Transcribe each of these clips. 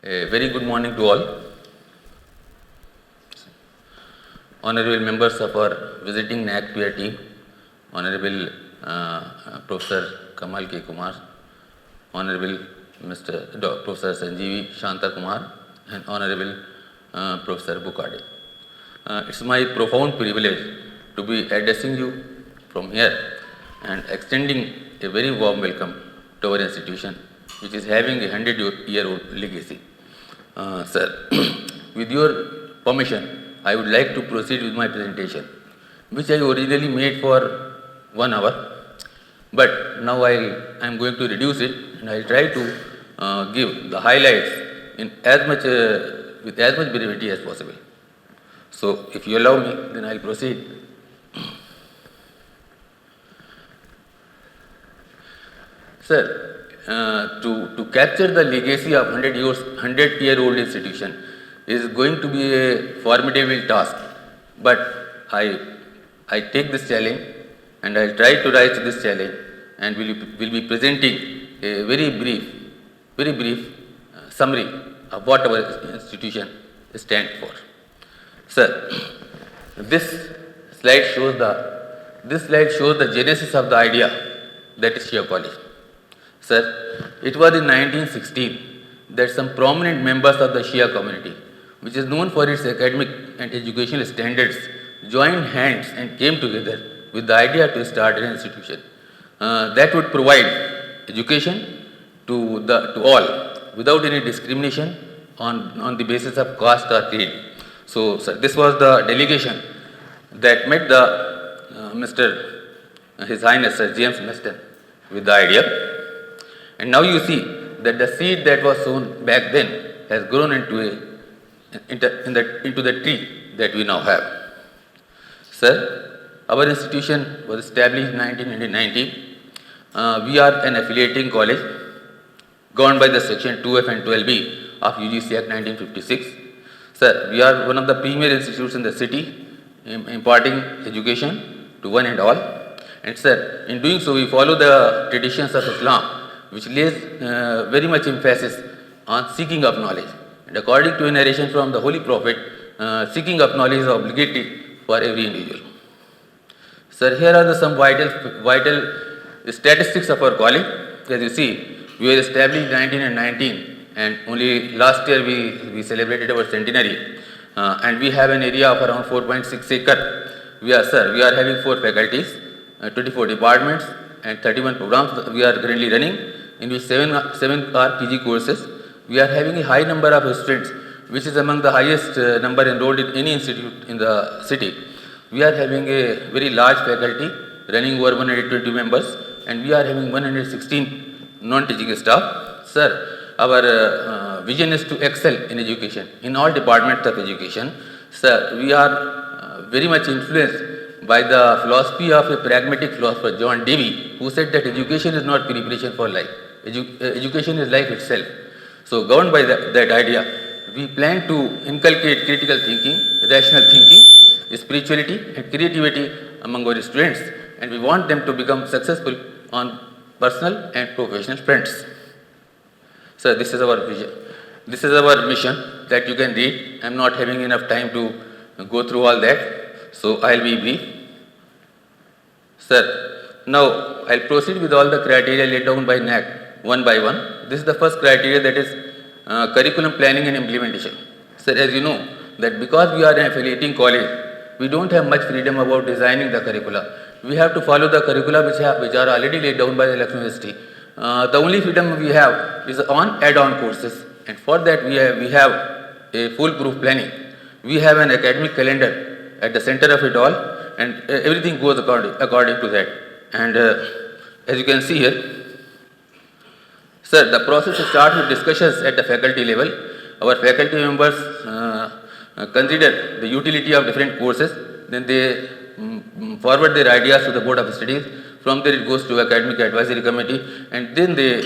A very good morning to all. Honorable members of our visiting NAC peer team, Honorable Professor Kamal K. Kumar, Honorable Professor Sanjeevi Shanta Kumar, and Honorable Professor Bukade. It's my profound privilege to be addressing you from here and extending a very warm welcome to our institution, which is having a 100-year-old legacy. Sir, with your permission, I would like to proceed with my presentation, which I originally made for 1 hour, but now I am going to reduce it and I'll try to give the highlights in with as much brevity as possible. So, if you allow me, then I'll proceed. Sir, to capture the legacy of 100-year-old institution is going to be a formidable task, but I take this challenge and I try to rise to this challenge and will be presenting a very brief summary of what our institution stands for. Sir, this slide shows the genesis of the idea, that is Shia College. Sir, it was in 1916 that some prominent members of the Shia community, which is known for its academic and educational standards, joined hands and came together with the idea to start an institution that would provide education to all without any discrimination on the basis of caste or creed. So, sir, this was the delegation that met His Highness Sir James Meston with the idea. And now you see that the seed that was sown back then has grown into the tree that we now have. Sir, our institution was established in 1990. We are an affiliating college governed by the section 2F and 12B of UGC Act 1956. Sir, we are one of the premier institutes in the city imparting education to one and all. And sir, in doing so, we follow the traditions of Islam, which lays very much emphasis on seeking of knowledge. And according to a narration from the Holy Prophet, seeking of knowledge is obligatory for every individual. Sir, here are some vital statistics of our college. As you see, we were established in 1919 and only last year we celebrated our centenary. And we have an area of around 4.6 acre. We are having 4 faculties, 24 departments and 31 programs we are currently running, in which 7 are PG courses. We are having a high number of students, which is among the highest number enrolled in any institute in the city. We are having a very large faculty running over 120 members, and we are having 116 non-teaching staff. Sir, our vision is to excel in education, in all departments of education. Sir, we are very much influenced by the philosophy of a pragmatic philosopher, John Dewey, who said that education is not preparation for life. Education is life itself. So, governed by that idea, we plan to inculcate critical thinking, rational thinking, spirituality and creativity among our students, and we want them to become successful on personal and professional fronts. So, this is our vision. This is our mission that you can read. I am not having enough time to go through all that, so I will be brief. Sir, now I will proceed with all the criteria laid down by NAC one by one. This is the first criteria, that is curriculum planning and implementation. Sir, as you know that because we are an affiliating college, we don't have much freedom about designing the curricula. We have to follow the curricula which are already laid down by the Lucknow University. The only freedom we have is on add-on courses, and for that we have a foolproof planning. We have an academic calendar at the center of it all, and everything goes according to that. And as you can see here, sir, the process starts with discussions at the faculty level. Our faculty members consider the utility of different courses, then they forward their ideas to the Board of Studies. From there it goes to Academic Advisory Committee, and then they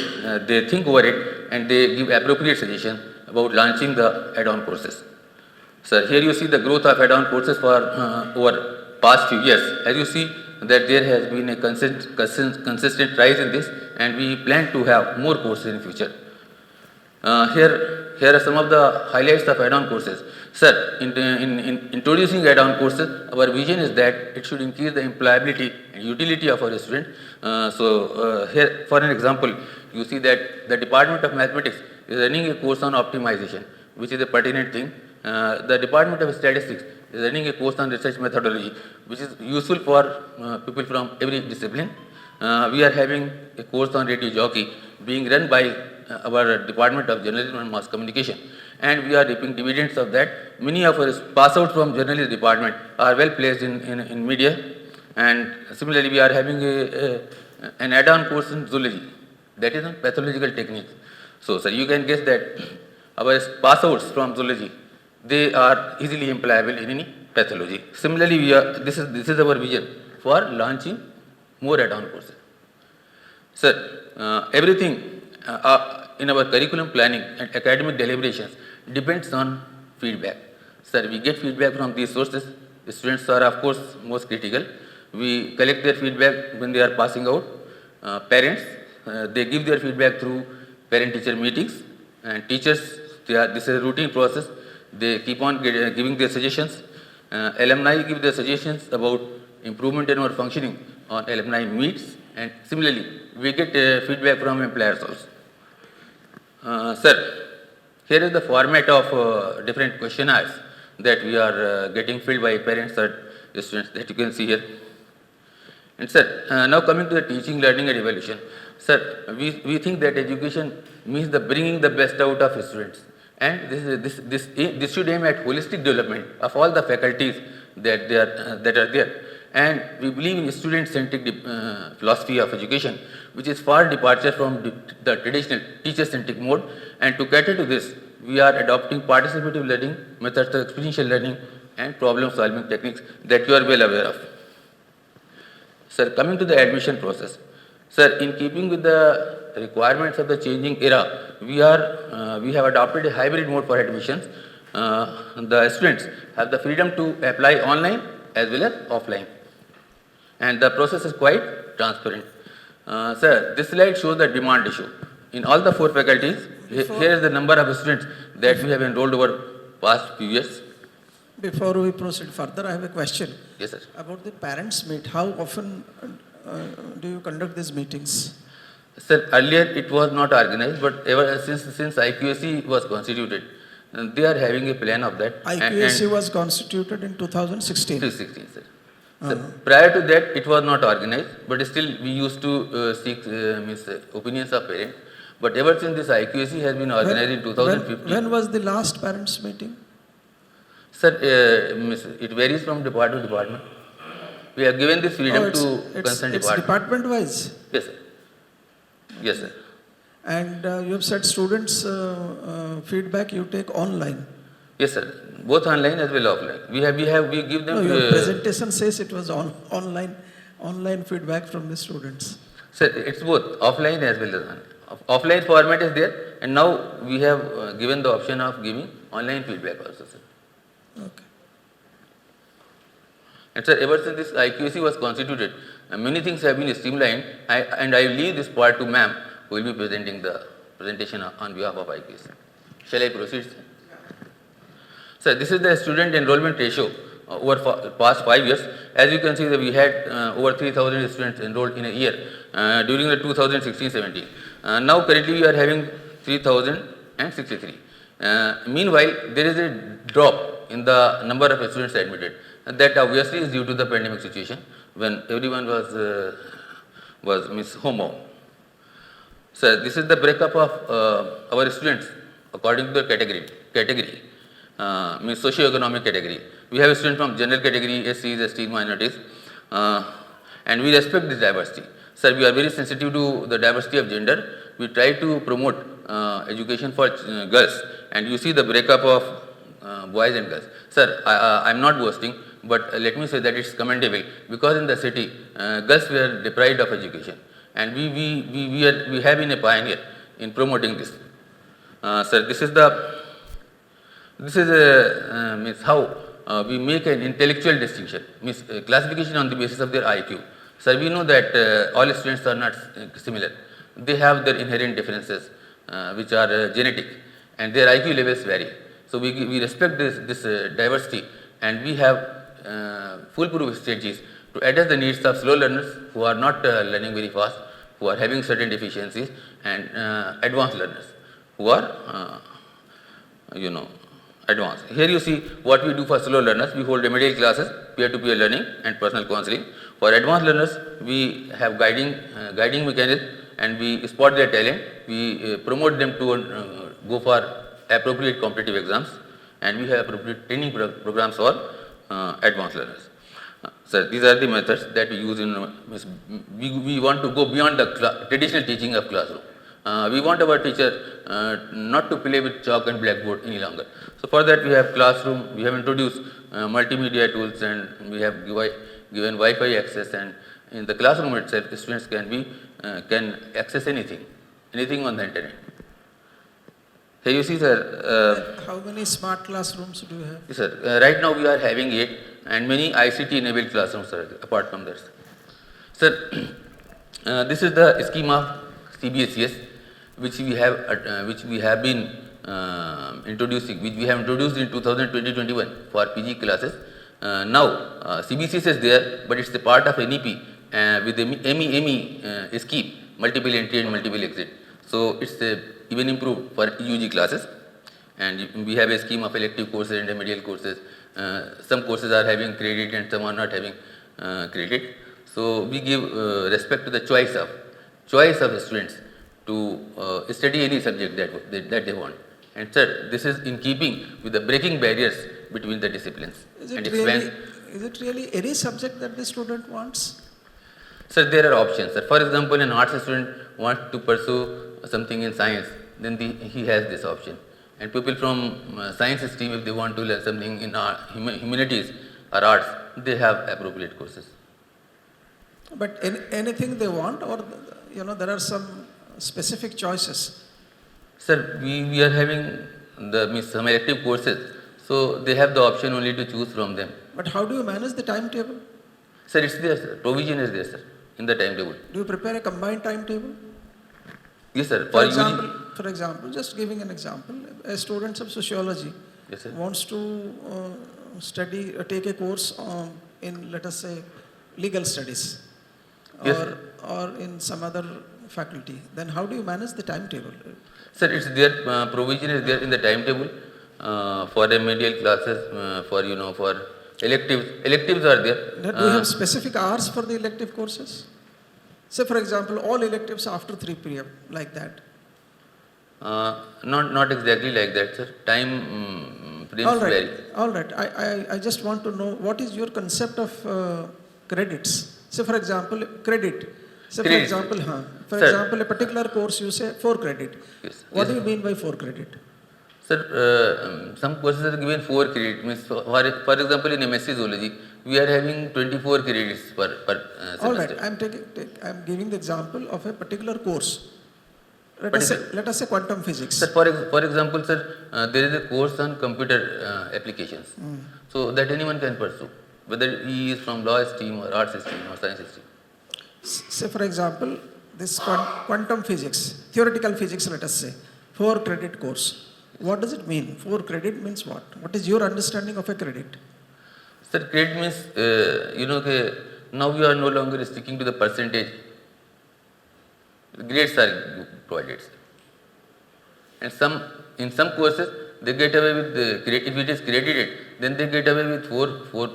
think over it and they give appropriate suggestions about launching the add-on courses. Sir, here you see the growth of add-on courses for over past few years. As you see that there has been a consistent rise in this, and we plan to have more courses in future. Here here are some of the highlights of add-on courses. Sir, in introducing add-on courses, our vision is that it should increase the employability and utility of our students. Here, for an example, you see that the Department of Mathematics is running a course on optimization, which is a pertinent thing. The Department of Statistics is running a course on research methodology, which is useful for people from every discipline. We are having a course on radio jockey being run by our Department of Journalism and Mass Communication, and we are reaping dividends of that. Many of us pass out from journalism department are well placed in media, and similarly we are having an add-on course in zoology, that is on pathological techniques. So, sir, you can guess that our pass outs from zoology, they are easily employable in any pathology. Similarly, this is our vision for launching more add-on courses. Sir, everything in our curriculum planning and academic deliberations depends on feedback. Sir, we get feedback from these sources. The students are, of course, most critical. We collect their feedback when they are passing out. Parents, they give their feedback through parent-teacher meetings, and teachers, this is a routine process. They keep on giving their suggestions. Alumni give their suggestions about improvement in our functioning on alumni meets, and similarly, we get feedback from employers also. Sir, here is the format of different questionnaires that we are getting filled by parents and students that you can see here. And sir, now coming to the teaching, learning and evaluation. Sir, we think that education means the bringing the best out of students. And this should aim at holistic development of all the faculties that are there. And we believe in student-centric philosophy of education, which is far departure from the traditional teacher-centric mode. And to cater to this, we are adopting participative learning methods of experiential learning and problem-solving techniques that you are well aware of. Sir, coming to the admission process. Sir, in keeping with the requirements of the changing era, we have adopted a hybrid mode for admissions. The students have the freedom to apply online as well as offline. And the process is quite transparent. Sir, this slide shows the demand issue. In all the 4 faculties, here is the number of students that we have enrolled over past few years. Before we proceed further, I have a question. Yes, sir. About the parents' meet. How often do you conduct these meetings? Sir, earlier it was not organized, but ever since IQAC was constituted, they are having a plan of that. IQAC was constituted in 2016. 2016, sir. So prior to that, it was not organized, but still we used to seek opinions of parents. But ever since this IQAC has been organized in 2015. When was the last parents' meeting? Sir, it varies from department to department. We have given this freedom to concerned department. It's department-wise? Yes, sir. Yes, sir. And you have said students' feedback you take online. Yes, sir. Both online as well as offline. We give them. No, your presentation says it was online feedback from the students. Sir, it's both offline as well as online. Offline format is there, and now we have given the option of giving online feedback also, sir. Okay. And sir, ever since this IQAC was constituted, many things have been streamlined, and I leave this part to ma'am, who will be presenting the presentation on behalf of IQAC. Shall I proceed, sir? Sir, this is the student enrollment ratio over past 5 years. As you can see, that we had over 3,000 students enrolled in a year during the 2016-17. Now currently we are having 3,063. Meanwhile, there is a drop in the number of students admitted. That obviously is due to the pandemic situation when everyone was home. So this is the breakup of our students according to the category. Means socio-economic category. We have a student from general category, SCs, STs, minorities, and we respect this diversity. Sir, we are very sensitive to the diversity of gender. We try to promote education for girls, and you see the breakup of boys and girls. Sir, I am not boasting, but let me say that it's commendable because in the city, girls were deprived of education, and we have been a pioneer in promoting this. Sir, this is means how we make an intellectual distinction, means classification on the basis of their IQ. Sir, we know that all students are not similar. They have their inherent differences, which are genetic, and their IQ levels vary. So we respect this diversity, and we have foolproof strategies to address the needs of slow learners who are not learning very fast, who are having certain deficiencies, and advanced learners who are advanced. Here you see what we do for slow learners. We hold remedial classes, peer-to-peer learning, and personal counseling. For advanced learners, we have guiding mechanism, and we spot their talent. We promote them to go for appropriate competitive exams, and we have appropriate training programs for advanced learners. So these are the methods that we use in. We want to go beyond the traditional teaching of classroom. We want our teacher not to play with chalk and blackboard any longer. So for that we have classroom, we have introduced multimedia tools, and we have given Wi-Fi access, and in the classroom itself students can access anything on the internet. Here you see, sir. How many smart classrooms do you have? Yes, sir. Right now we are having 8, and many ICT enabled classrooms, sir, apart from that. Sir, this is the scheme of CBSES, which we have been introducing, which we have introduced in 2020-21 for PG classes. Now CBSES is there, but it's the part of NEP with the ME scheme, multiple entry and multiple exit. So it's even improved for UG classes, and we have a scheme of elective courses and remedial courses. Some courses are having credit and some are not having credit. So we give respect to the choice of the students to study any subject that they want. And sir, this is in keeping with the breaking barriers between the disciplines. Is it really any subject that the student wants? Sir, there are options. Sir, for example, an arts student wants to pursue something in science, then he has this option. And people from science stream, if they want to learn something in humanities or arts, they have appropriate courses. But anything they want, or there are some specific choices? Sir, we are having some elective courses, so they have the option only to choose from them. But how do you manage the timetable? Sir, it's there, sir. Provision is there, sir, in the timetable. Do you prepare a combined timetable? Yes, sir. For example, just giving an example, a student of sociology, yes, sir, wants to take a course in, let us say, legal studies, yes, or in some other faculty. Then how do you manage the timetable? Sir, it's there. Provision is there in the timetable for remedial classes, for electives. Electives are there. Do you have specific hours for the elective courses? Say, for example, all electives after 3 p.m. like that. Not exactly like that, sir. Time frames vary. All right. I just want to know what is your concept of credits. Say, for example, credit. Say, Credit. For example, a particular course you say 4 credit. Yes. What do you mean by 4 credit? Sir, some courses are given 4 credit. Means for example, in MSc Zoology, we are having 24 credits per semester. All right. I'm giving the example of a particular course. Let us say quantum physics. Sir, for example, sir, there is a course on computer applications. So that anyone can pursue, whether he is from law stream or arts stream or science stream. Say, for example, this quantum physics, theoretical physics, let us say, 4 credit course. What does it mean? 4 credit means what? What is your understanding of a credit? Sir, credit means, now we are no longer sticking to the percentage. Grades are provided. And in some courses, they get away with if it is credited, then they get away with 4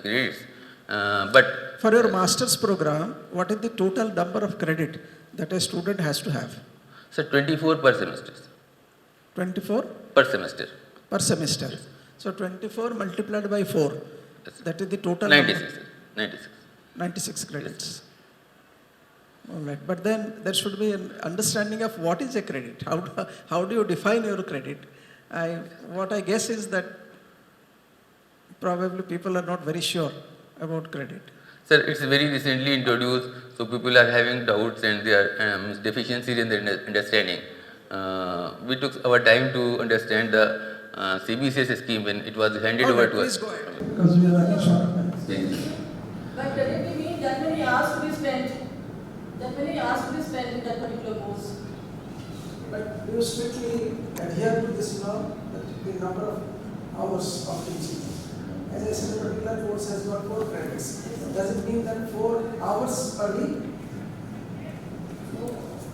credits. But for your master's program, what is the total number of credit that a student has to have? Sir, 24 per semester. 24? Per semester. Per semester. Yes. So 24 multiplied by 4. Yes. That is the total 96. number. 96 credits. Yes. All right. But then there should be an understanding of what is a credit. How do you define your credit? What I guess is that probably people are not very sure about credit. Sir, it's very recently introduced, so people are having doubts and their deficiencies in their understanding. We took our time to understand the CBSES scheme when it was handed over to us. Please go ahead. Because we are running short of time. Yes. But credit means that many hours to be spent in that particular course. But do you strictly adhere to this law, that the number of hours of teaching? As I said, a particular course has got 4 credits. Does it mean that 4 hours per week?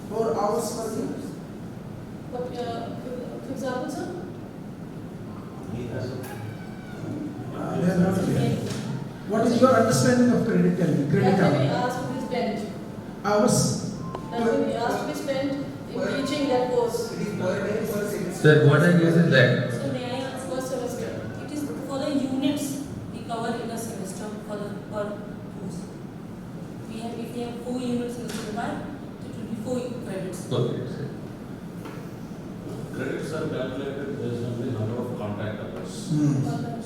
4 hours per week? But, for example, sir? They are not clear. What is your understanding of credit? Tell me. Credit That will be hour. asked to be spent. Hours. That will be asked to be spent in teaching that course. Sir, what I guess is that So may I ask first semester? It is for the units we cover in a semester for the per course. If we have 4 units in the semester, it will be 4 credits. okay, sir. Credits are calculated based on the number of contact hours.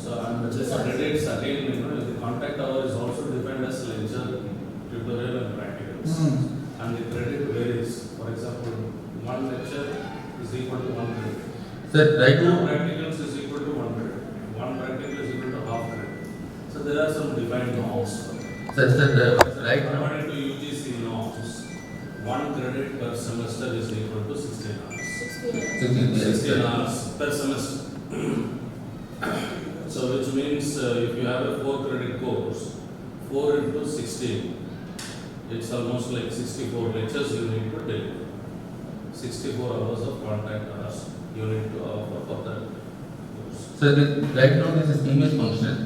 So, and this credits again, the contact hour is also defined as lecture, tutorial and practicals. And the credit varies. For example, 1 lecture is equal to 1 credit. Sir, right 2 now, practicals is equal to 1 credit. 1 practical is equal to half credit. So there are some defined norms. sir, right now, According to UGC norms, 1 credit per semester is equal to 16 hours. 16 hours per semester. So which means if you have a 4 credit course, 4 into 16, it's almost like 64 lectures you need to deliver. 64 hours of contact hours you need to offer for that course. sir, right now this scheme is functional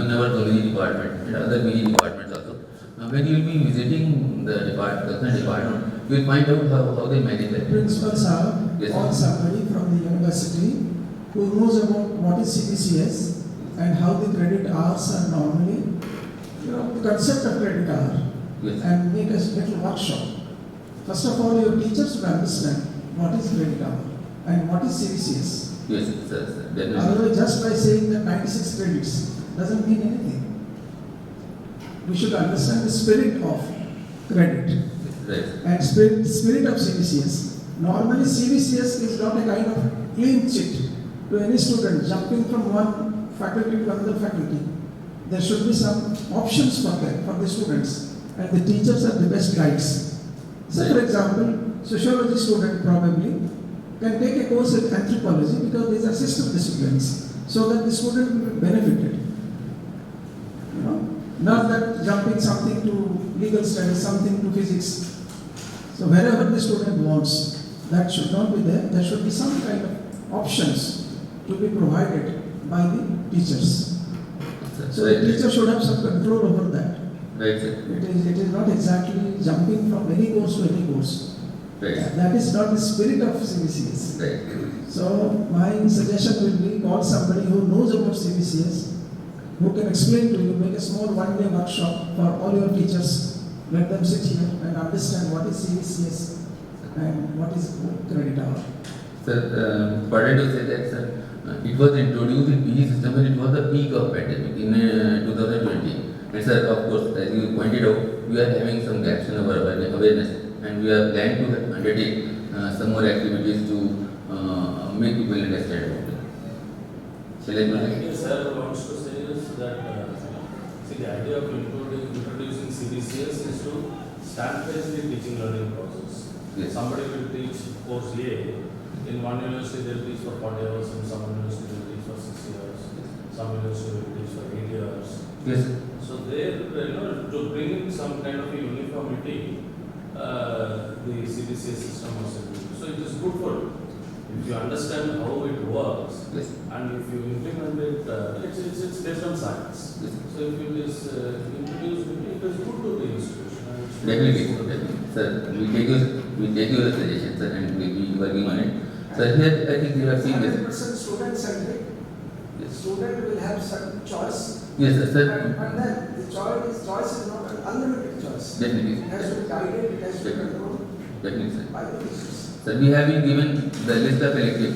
in our community department and other BE departments also. When you will be visiting the concerned department, you will find out how they manage that. Principals are Yes, or sir. somebody from the university who knows about what is CBCS and how the credit hours are normally, the concept of credit hour, Yes. and make a little workshop. First of all, your teachers should understand what is credit hour and what is CBCS. Yes, sir, definitely. Otherwise, just by saying that 96 credits doesn't mean anything. We should understand the spirit of credit Right. and spirit of CBCS. Normally, CBCS is not a kind of clean sheet to any student jumping from one faculty to another faculty. There should be some options for them, for the students, and the teachers are the best guides. So, for example, sociology student probably can take a course in anthropology because these are system disciplines, so that the student will be benefited. Not that jumping something to legal studies, something to physics. So wherever the student wants, that should not be there. There should be some kind of options to be provided by the teachers. So the teacher should have some control over that. Right, sir. It is not exactly jumping from any course to any course. Right. That is not the spirit of CBCS. Right. So my suggestion will be call somebody who knows about CBCS, who can explain to you, make a small 1-day workshop for all your teachers. Let them sit here and understand what is CBCS and what is credit hour. Sir, pardon to say that, sir, it was introduced in PG system when it was the peak of pandemic in 2020. And sir, of course, as you pointed out, we are having some gaps in our awareness, and we are planning to undertake some more activities to make people understand about it. Shall I The proceed? idea sir wants to say is that, see, the idea of introducing CBCS is to standardize the teaching learning process. Yes. Somebody will teach course A, in one university they will teach for 40 hours, in some university they will teach for 6 years, some university will teach for 8 years. Yes. So there, to bring in some kind of a uniformity, the CBCS system was introduced. So it is good for you. If you understand how it works, Yes. and if you implement it, it's based on science. Yes. So if it is introduced, it is good to the institution. and it's good Definitely, to the- definitely. Sir, we take your suggestion, sir, and we will be working on it. Sir, here I think you have seen this. 100% student centric. Yes. Student will have certain choice. Yes, sir. But then the choice is not an unlimited choice. Definitely. It has to be guided, it has to be controlled Definitely, sir. by the teachers. Sir, we have been given the list of elective,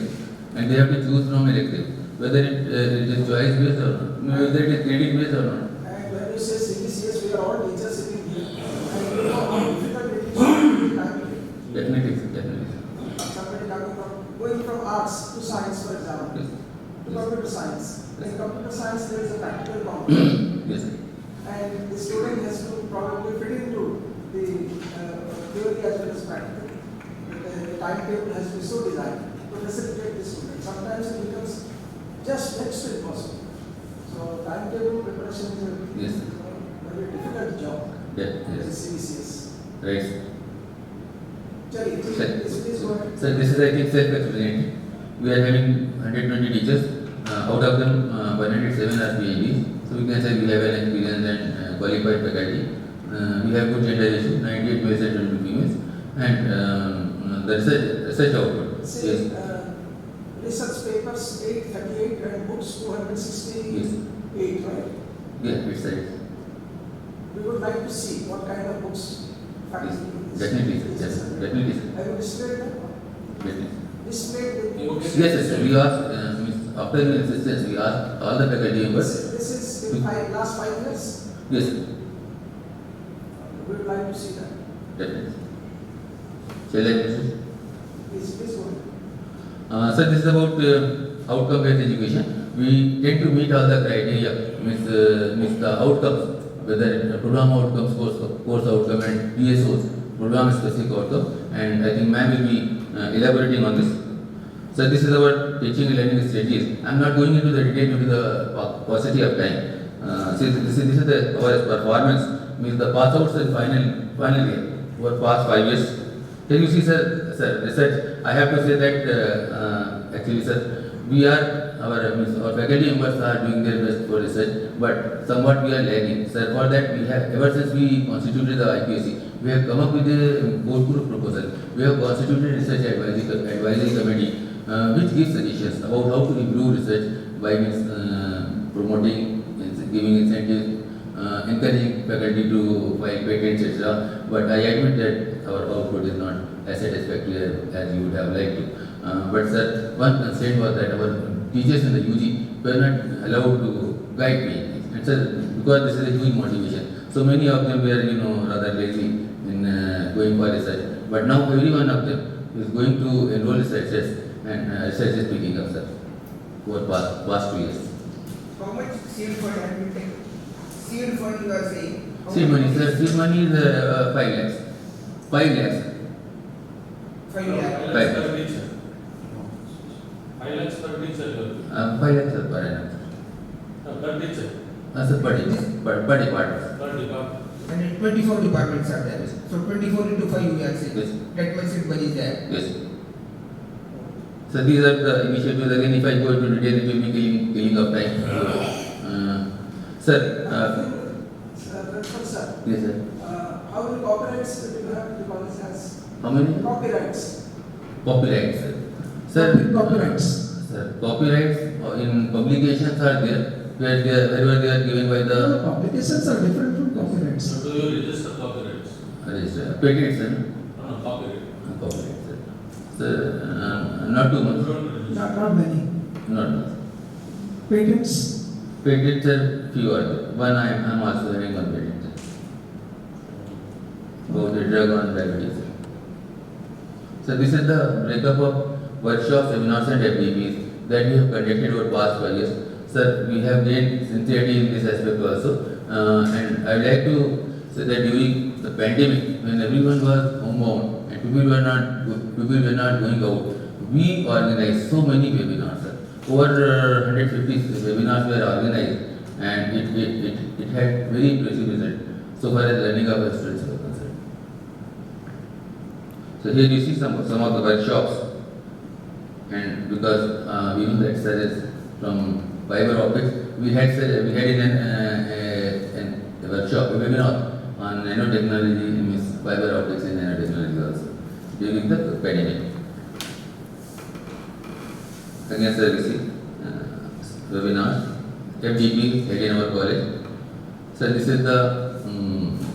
and they have to choose from elective, whether it is choice based or not, whether it is credit based or not. And when you say CBCS, we are all teachers sitting here. And you know how difficult it is to navigate. Definitely, sir, definitely. Somebody going from arts to science, for example, Yes. to computer science. In computer science, there is a practical component. Yes, sir. And the student has to probably fit into the theory as well as practical. the timetable has been so designed to facilitate the student. Sometimes it becomes just next to impossible. So timetable preparation is a Yes. very difficult job. Yeah, As a yes. CBCS. Right, sir. Jerry, Sir. please go ahead. So this is, I think, self-explanatory. We are having 120 teachers. Out of them, 107 are PhDs. So we can say we have an experienced and qualified faculty. We have good gender ratio, 98 males and 22 females. And the research output. See, Yes. research papers 838 and books 268, right? Yeah, it's right. We would like to see what kind of books faculty. Yes. Definitely, sir. Yes, definitely, sir. Have you displayed them? Definitely. Displayed the books. Yes, yes, sir. We asked, after the assistance, we asked all the faculty members. This is in last 5 years. Yes, sir. We would like to see that. Definitely. Shall I proceed? Please go ahead. Sir, this is about outcome-based education. We tend to meet all the criteria, means the outcomes, whether program outcomes, course outcome, and PSOs, program-specific outcome. And I think ma'am will be elaborating on this. So this is our teaching and learning strategies. I am not going into the detail due to the paucity of time. See, this is our performance, means the pass outs and final year over past 5 years. Here you see, sir, research. I have to say that actually, sir, we are our faculty members are doing their best for research, but somewhat we are lagging. Sir, for that we have, ever since we constituted the IPSC, we have come up with a board proposal. We have constituted research advisory committee, which gives suggestions about how to improve research by promoting, giving incentives, encouraging faculty to file patents, etc. But I admit that our output is not as satisfactory as you would have liked to. But sir, one concern was that our teachers in the UG were not allowed to guide me. And sir, because this is a huge motivation. So many of them were, rather lazy in going for research. But now every one of them is going to enroll researchers, and research is picking up, sir, over past 2 years. How much seed fund have you taken? Seed fund you are saying? How Seed much money, sir. Seed money is 5 lakhs. 5 lakhs. 5 No, lakh. 5 lakhs per teacher. 5 lakhs per teacher. 5 lakhs sir, per annum. Per teacher. Sir, per department. Per department. And 24 departments are there. So 24 into 5 you are saying. Yes. That much seed money is there. Yes. So these are the initiatives. Again, if I go into detail, it will be killing of time. Sir, Sir, yes, sir. how many copyrights do you have the college has? How many? Copyrights. Copyrights, sir. Sir, Copyrights. Sir, copyrights in publications are there, wherever they are given by the Publications are different from copyrights. So do you register copyrights? register. Patents, sir. No, copyright. Copyrights, sir. Sir, not too You much. don't register. Not many. Not much. Patents. Patents are few are there. One I am also having one patent, sir. About the drug on diabetes, sir. So this is the breakup of workshops, seminars and FDPs that we have conducted over past 5 years. Sir, we have gained sincerity in this aspect also. And I would like to say that during the pandemic, when everyone was homebound and people were not going out, we organized so many webinars, sir. Over 150 webinars were organized, and it had very impressive result so far as learning of our students are concerned. So here you see some of the workshops, and because we know that sir is from fiber optics, we had in a workshop, a webinar on nanotechnology, means fiber optics and nanotechnology also during the pandemic. Again, sir, we see webinars, FGP held in our college. So this is the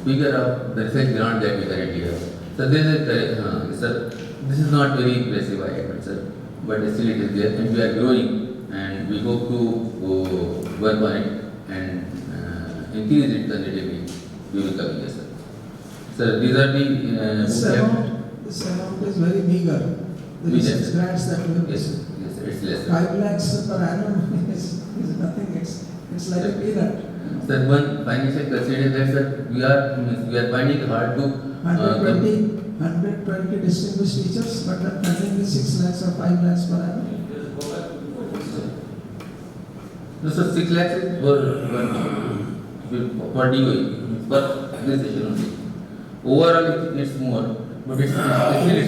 figure of the research grant that we currently have. So this is not very impressive, I admit, sir, but still it is there, and we are growing, and we hope to work on it and increase it considerably during coming years, sir. So these are the This amount is very meager. The Meager. research grants that we have yes, received. yes, it's less. 5 lakhs per annum is nothing. It's like a peanut. Sir, one financial consideration that, sir, we are finding it hard to 120, 100 120 distinguished teachers, but the funding is 6 lakhs or 5 lakhs per annum. No, so 6 lakhs is per DOE, per administration only. Overall, it's more, but it's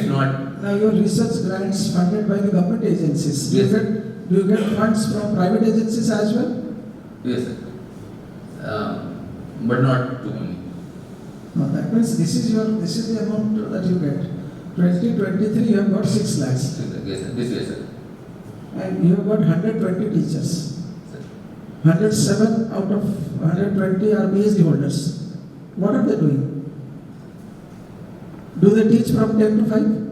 not. Now your research grants funded by the government agencies. Yes. Do you get funds from private agencies as well? Yes, sir. But not too many. No, that means this is the amount that you get. 2023 you have got 6 lakhs. Yes, sir. This year, sir. And you have got 120 teachers. 107 out of 120 are PhD holders. What are they doing? Do they teach from 10 to 5?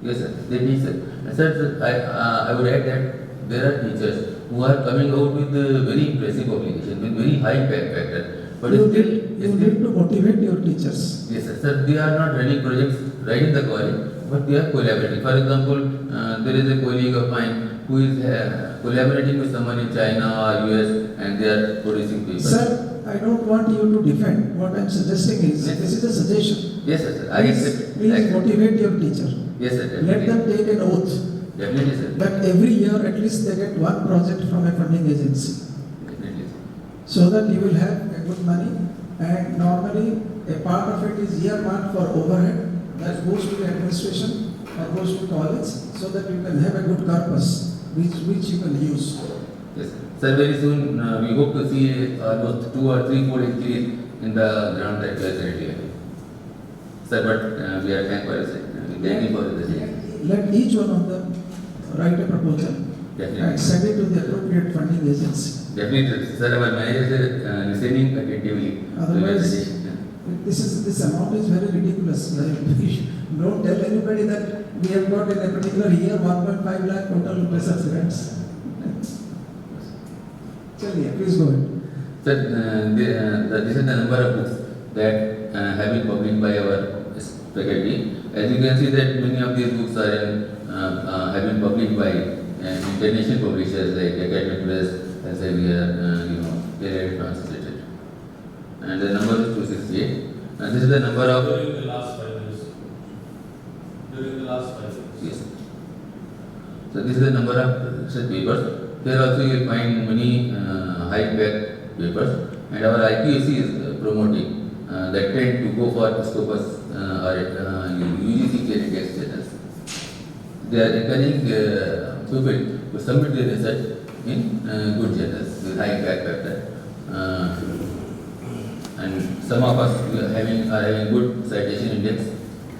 Yes, sir. They teach, sir. Sir, I would add that there are teachers who are coming out with very impressive publication, with very high impact factor. But You still, need to motivate your teachers. yes, sir. Sir, they are not running projects right in the college, but they are collaborating. For example, there is a colleague of mine who is collaborating with someone in China or US, and they are producing papers. Sir, I don't want you to defend. What I am suggesting is, Yes. this is a suggestion. Yes, sir. I accept it. Please motivate your teacher. Yes, sir. Let Definitely. them take an oath Definitely, sir. that every year at least they get one project from a funding agency, Definitely, sir. so that you will have a good money. And normally a part of it is earmarked for overhead that goes to the administration or goes to college, so that you can have a good corpus which you can use. Yes, sir. Sir, very soon we hope to see almost 2 or 3 fold increase in the ground that we are currently having. Sir, but we are thankful, sir. We thank you for the decision. Let each one of them write a proposal Definitely. and send it to the appropriate funding agency. Definitely, sir. Our manager is listening attentively to your Otherwise, suggestion. this amount is very ridiculous. Don't tell anybody that we have got in a particular year 1.5 lakh total research grants. Chaliye, please go ahead. Sir, this is the number of books that have been published by our faculty. As you can see that many of these books have been published by international publishers like Academic Press, Elsevier, Kellogg Translated. And the number is 268. And this is the number of... During the last 5 years. During the last 5 years. Yes. So this is the number of such papers. Here also you will find many high impact papers, and our IQAC is promoting that trend to go for Scopus or UGC candidate status. They are encouraging people to submit their research in good journals with high impact factor. And some of us are having good citation index,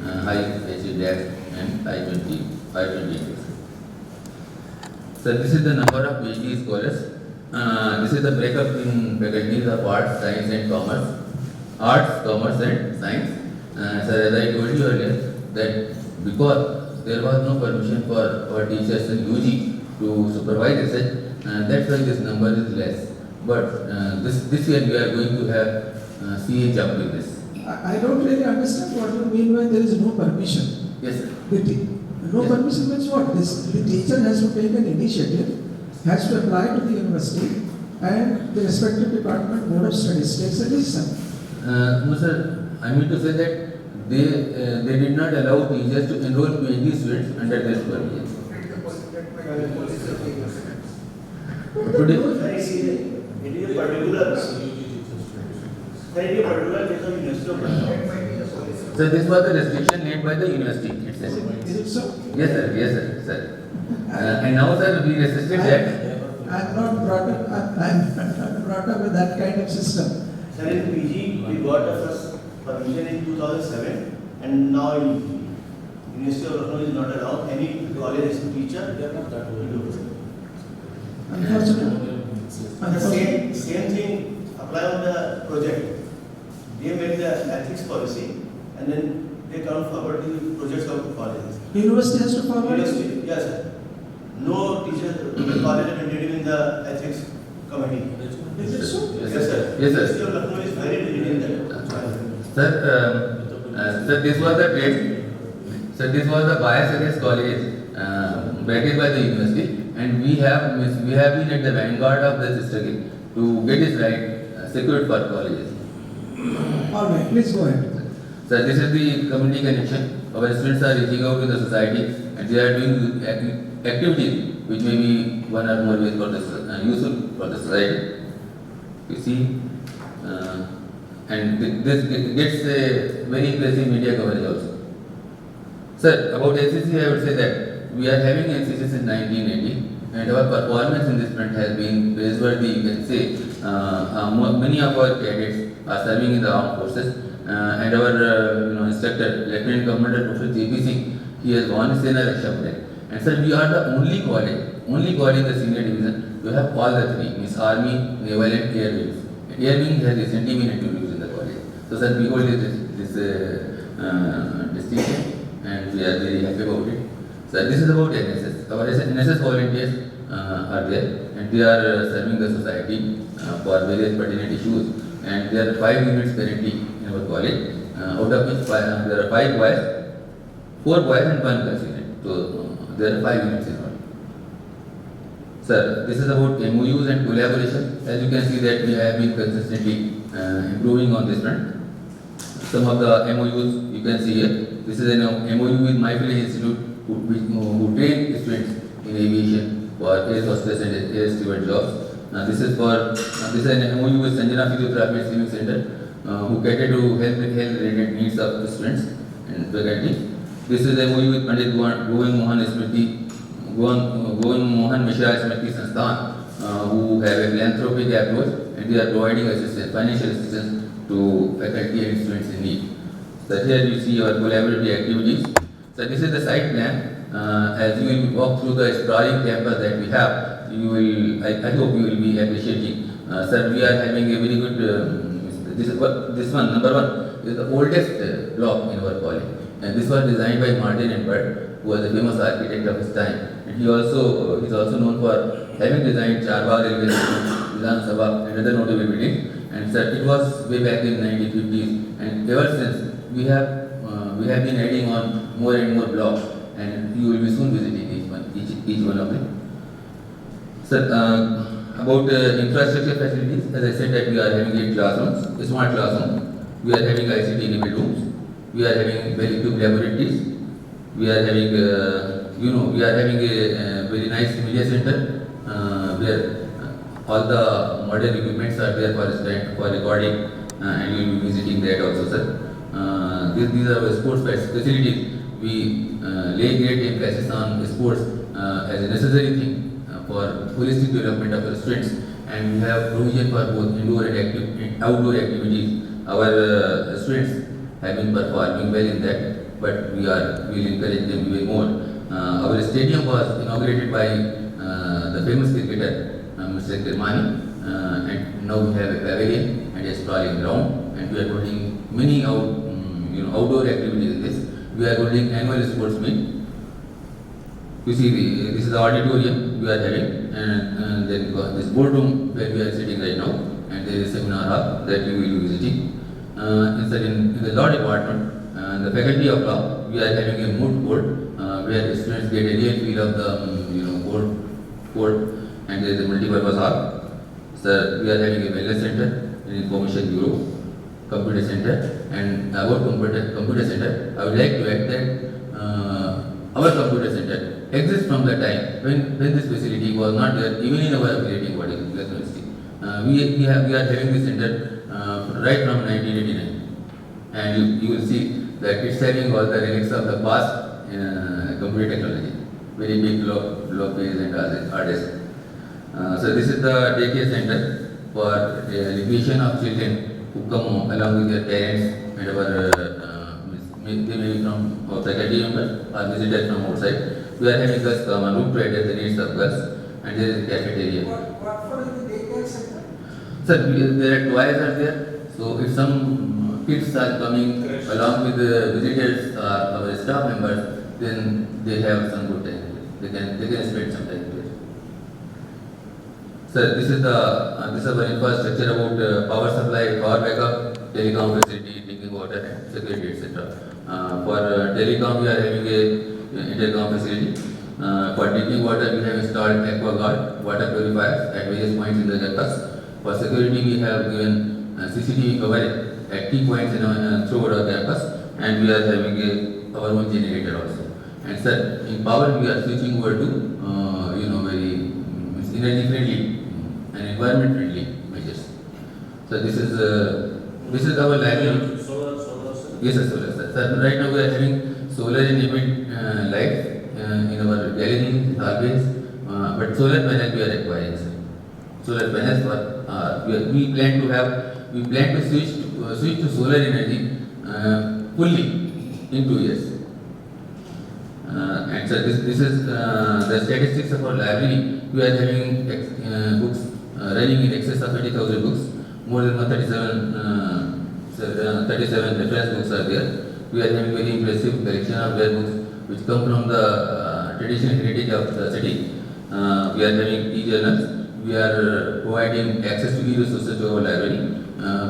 high HDAX and I-20 index. So this is the number of PhD scholars. This is the breakup in faculties of arts, science and commerce. Arts, commerce and science. So as I told you earlier that because there was no permission for our teachers in UG to supervise research, that's why this number is less. But this year we are going to have CA jump with this. I don't really understand what you mean when there is no permission. Yes, sir. No Yes. permission means what? The teacher has to take an initiative, has to apply to the university, and the respective department, board of studies takes a decision. No, sir. I mean to say that they did not allow teachers to enroll PhD students under their supervision. Today, It is a particular case of University of Bangalore. so this was the restriction made by the university itself. Is it so? Yes, sir. Yes, sir. And now, sir, we restricted that. I'm not brought up with that kind of system. Sir, in PG, we got the first permission in 2007, and now in University of Lucknow is not allowed any college teacher. They are not that way. Unfortunately. The same thing apply on the project. They make the ethics policy, and then they come forward the projects of colleges. University has to forward. University, yes, sir. No teacher, college attended in the ethics committee. Is it so? Yes, Yes, sir. sir. Yes, University sir. of Lucknow is very rigid in that. Sir, this was the trade. So this was the bias against colleges backed by the university, and we have been at the vanguard of this struggle to get this right secured for colleges. All right, please go ahead. So So this is the community connection. Our students are reaching out to the society and they are doing activities which may be one or more ways for the useful for the society. You see, and this gets a very impressive media coverage also. Sir, about NCC, I would say that we are having NCC since 1980, and our performance in this front has been praiseworthy. You can say many of our cadets are serving in the armed forces, and our instructor, Lieutenant Commander Professor J.P. Singh, he has won Sena Raksha Padak. And sir, we are the only college in the senior division to have all the three: means Army, Naval, and Air Wings. Air Wing has recently been introduced in the college. So sir, we hold this distinction, and we are very happy about it. So this is about NSS. Our NSS volunteers are there, and they are serving the society for various pertinent issues. And there are 5 units currently in our college, out of which there are 5 boys, 4 boys and 1 girls unit. So there are 5 units in all. Sir, this is about MOUs and collaboration. As you can see that we have been consistently improving on this front. Some of the MOUs you can see here. This is an MOU with My Village Institute who train students in aviation for air hostess and air steward jobs. This is an MOU with Sanjana Physiotherapy and Swimming Center who cater to health related needs of the students and faculty. This is an MOU with Pandit Govind Mohan Mishra Smriti Sansthan who have a philanthropic approach and they are providing financial assistance to faculty and students in need. So here you see our collaborative activities. So this is the site plan. As you will walk through the sprawling campus that we have, you will, I hope you will be appreciating. Sir, we are having a very good, this one, number 1, is the oldest block in our college. And this was designed by Martin and Burt, who was a famous architect of his time. And he is also known for having designed Charbagh Railway Station, Vidhan Sabha, and other notable buildings. And sir, it was way back in 1950s, and ever since we have been adding on more and more blocks, and you will be soon visiting each one of them. Sir, about infrastructure facilities, as I said that we are having 8 classrooms, smart classrooms. We are having ICT enabled rooms. We are having well equipped laboratories. We are having a very nice media center where all the modern equipments are there for recording, and you will be visiting that also, sir. These are our sports facilities. We lay great emphasis on sports as a necessary thing for holistic development of our students, and we have provision for both indoor and outdoor activities. Our students have been performing well in that, but we will encourage them even more. Our stadium was inaugurated by the famous cricketer Mr. Kirmani, and now we have a pavilion and a sprawling ground, and we are holding many outdoor activities in this. We are holding annual sports meet. You see, this is the auditorium we are having, and then this boardroom where we are sitting right now, and there is a seminar hall that we will be visiting. In the law department, the faculty of law, we are having a moot court where students get a real feel of the court, and there is a multi-purpose hall. So we are having a wellness center, an information bureau, computer center, and about computer center, I would like to add that our computer center exists from the time when this facility was not there, even in our affiliating body, University. We are having this center right from 1989, and you will see that it's having all the relics of the past computer technology, very big block page and artists. So this is the daycare center for recreation of children who come along with their parents and they may be from our faculty members or visitors from outside. We are having girls come and look to address the needs of girls, and there is a cafeteria. What for the daycare center? Sir, there are toys are there. So if some kids are coming along with the visitors or our staff members, then they have some good time. They can spend some time there. Sir, this is our infrastructure about power supply, power backup, telecom facility, drinking water, and security, etc. For telecom, we are having a intercom facility. For drinking water, we have installed AquaGuard water purifiers at various points in the campus. For security, we have given CCTV coverage at key points throughout our campus. and we are having our own generator also. And sir, in power we are switching over to very energy friendly and environment friendly measures. So this is our library. Solar, sir? Yes, sir, solar, sir. Sir, right now we are having solar enabled lights in our gallery always, but solar panel we are acquiring, sir. Solar panels we plan to switch to solar energy fully in 2 years. And sir, this is the statistics of our library. We are having books running in excess of 80,000 books. More than 37 reference books are there. We are having very impressive collection of rare books which come from the traditional heritage of the city. We are having e-journals. We are providing access to e-resources to our library.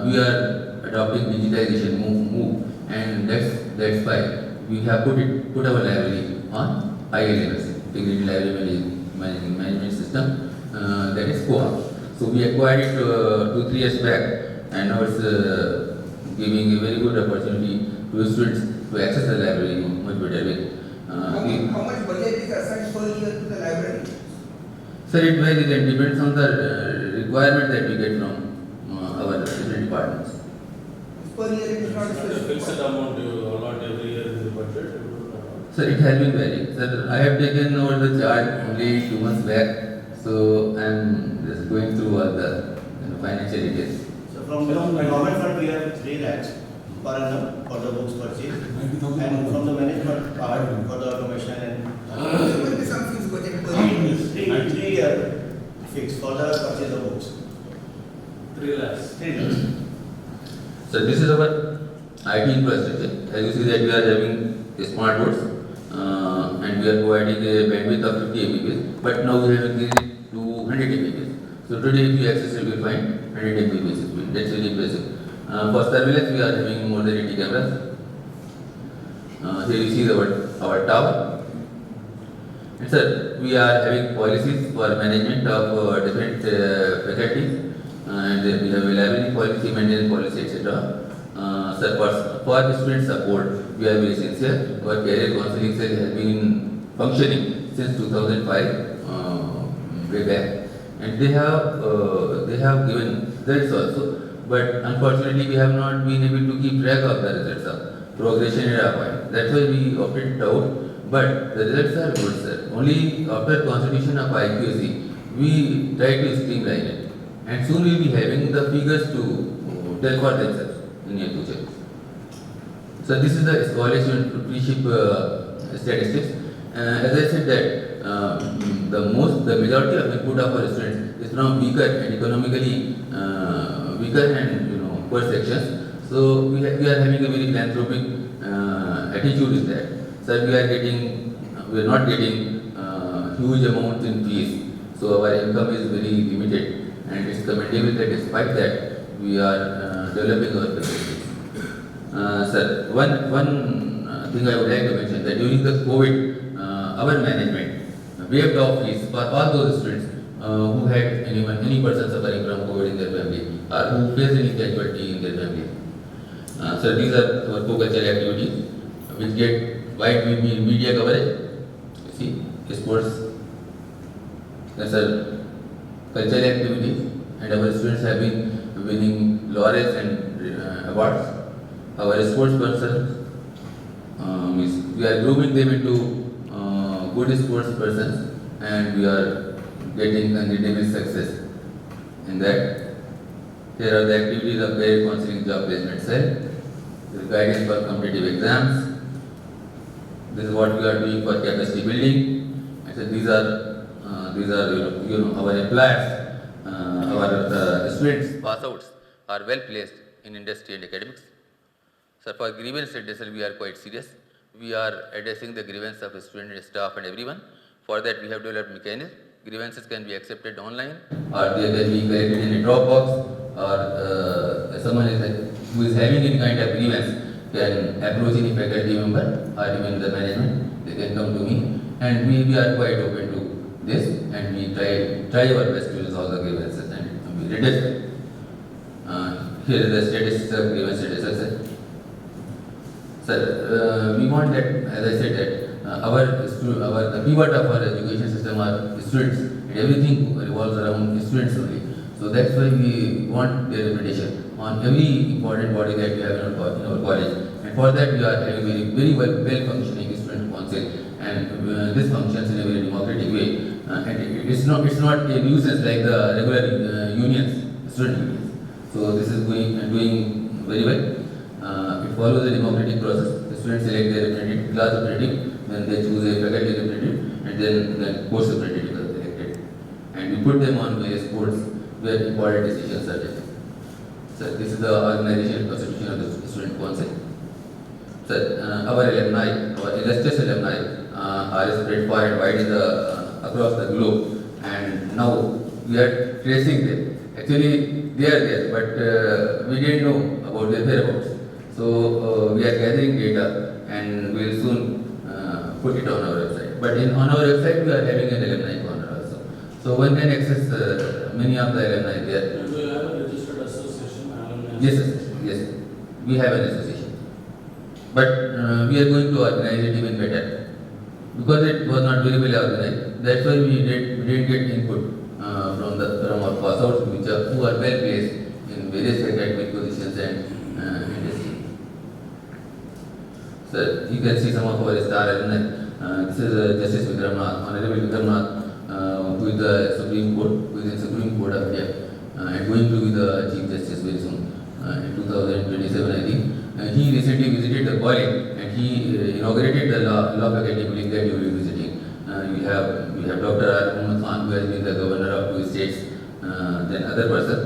We are adopting digitization move, and that's why we have put our library on ILMS, Integrated Library Management System, that is COA. So we acquired it 2-3 years back, and now it's giving a very good opportunity to students to access the library in a much better way. How much budget is assigned per year to the library? Sir, it varies and depends on the requirement that we get from our different departments. Per year it is not a It's not a specific. fixed amount you allot every year in the budget. Sir, it has been varying. Sir, I have taken over the chart only 2 months back, so I am just going through all the financial details. So from government fund, we have 3 lakhs per annum for the books purchase. And from the management part for the automation and There will be some fees budget per year. 3 year fixed for the purchase of books. 3 lakhs. 3 lakhs. So this is our IT infrastructure. As you see that we are having smart boards and we are providing a bandwidth of 50 Mbps, but now we have increased it to 100 Mbps. So today if you access it, you will find 100 Mbps speed. That's very impressive. For surveillance, we are having more than 80 cameras. Here you see our tower. And sir, we are having policies for management of different faculties, and we have a library policy, maintenance policy, etc. Sir, for student support, we are very sincere. Our career counseling cell has been functioning since 2005, way back, and they have given results also. But unfortunately, we have not been able to keep track of the results of progression at our point. That's why we opted it out. But the results are good, sir. Only after constitution of IQAC, we try to streamline it, and soon we'll be having the figures to tell for themselves in near future. So this is the scholarship and tutorship statistics. As I said that the majority of input of our students is from weaker and economically weaker and poor sections. So we are having a very philanthropic attitude in that. So we are not getting huge amounts in fees. So our income is very limited, and it's commendable that despite that we are developing our capacity. Sir, one thing I would like to mention that during the COVID, our management waived off fees for all those students who had any person suffering from COVID in their family or who faced any casualty in their family. So these are our co-cultural activities which get wide media coverage. You see, sports, that's our cultural activities, and our students have been winning laurels and awards. Our sports persons, we are grooming them into good sports persons, and we are getting undeniable success in that. Here are the activities of career counseling, job placement cell, the guidance for competitive exams. This is what we are doing for capacity building. And so these are our employers, our students, pass outs are well placed in industry and academics. So for grievance redressal, we are quite serious. We are addressing the grievance of students, staff and everyone. For that, we have developed mechanism. Grievances can be accepted online, or they can be collected in a drop box, or someone who is having any kind of grievance can approach any faculty member or even the management. They can come to me, and we are quite open to this, and we try our best to resolve the grievances and we redress them. Here is the statistics of grievance redressal. Sir, we want that, as I said, that the pivot of our education system are students, and everything revolves around students only. So that's why we want their representation on every important body that we have in our college. And for that, we are having very well functioning student council, and this functions in a very democratic way. And it's not a nuisance like the regular unions, student unions. So this is doing very well. It follows a democratic process. The students select their representative, class representative, then they choose a faculty representative, and then course representative are elected. And we put them on various boards where important decisions are taken. So this is the organization constitution of the student council. So our alumni, our illustrious alumni, are spread far and wide across the globe, and now we are tracing them. Actually, they are there, but we didn't know about their whereabouts. So we are gathering data, and we will soon put it on our website. But on our website, we are having an alumni corner also. So one can access many of the alumni there. Do you have a registered association, alumni? Yes, we have an association. But we are going to organize it even better. Because it was not very well organized, that's why we didn't get input from our pass-outs, who are well placed in various academic positions and industry. So you can see some of our star alumni. This is Justice Vikram Nath, Honorable Vikram Nath, who is the Supreme Court, who is in Supreme Court of India, and going to be the Chief Justice very soon, in 2027, I think. He recently visited the college, and he inaugurated the law faculty building that you will be visiting. We have Dr. R. Muhammad Khan, who has been the governor of 2 states. Then other person,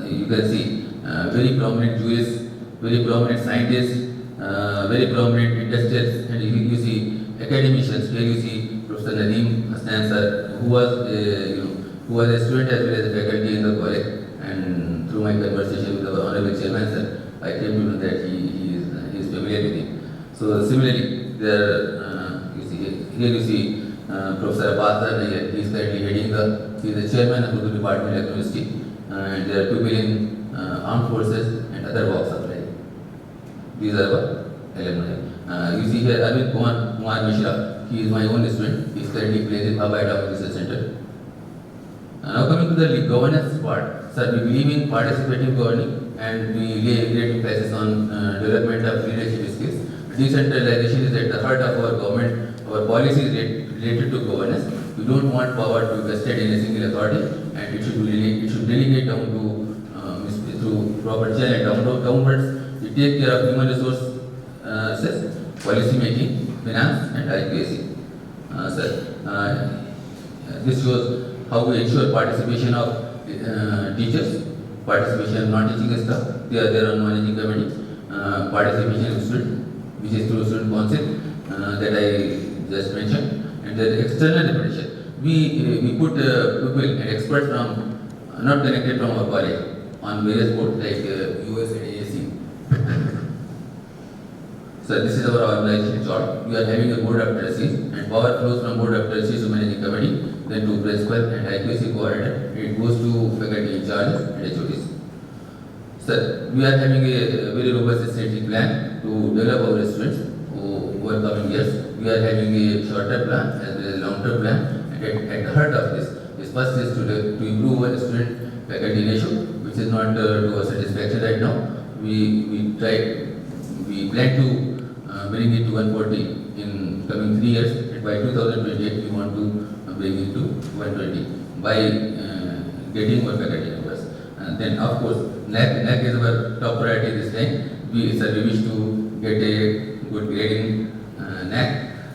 you can see very prominent jurists, very prominent scientists, very prominent industrialists, and you see academicians. Here you see Professor Nadeem Hasnan sir, who was a student as well as a faculty in the college. And through my conversation with our honorable chairman sir, I came to know that he is familiar with him. So similarly, here you see Professor Abbas here. He is currently heading he is the chairman of Urdu Department of University, and there are people in armed forces and other walks of life. These are our alumni. You see here Arvind Kumar Mishra. He is my own student. He is currently placed in Bhabha Atomic Research Center. Now coming to the governance part, sir, we believe in participative governing, and we lay great emphasis on development of leadership skills. Decentralization is at the heart of our government. Our policy is related to governance. We don't want power to be vested in a single authority, and it should delegate down to through proper channel downwards. We take care of human resources, policy making, finance, and IPSC. This shows how we ensure participation of teachers, participation of non-teaching staff. They are there on managing committee. Participation of students, which is through student council that I just mentioned, and the external representation. We put people and experts from not connected from our college on various boards like US and AAC. So this is our organization chart. We are having a board of trustees, and power flows from board of trustees to managing committee, then to principal and IQAC coordinator. It goes to faculty in charge and HODs. Sir, we are having a very robust strategic plan to develop our students over coming years. We are having a short-term plan as well as a long-term plan. And at the heart of this first is to improve our student faculty ratio, which is not to our satisfaction right now. We plan to bring it to 140 in coming 3 years, and by 2028 we want to bring it to 120 by getting more faculty numbers. And then of course NAC is our top priority this time. We wish to get a good grade in NAC,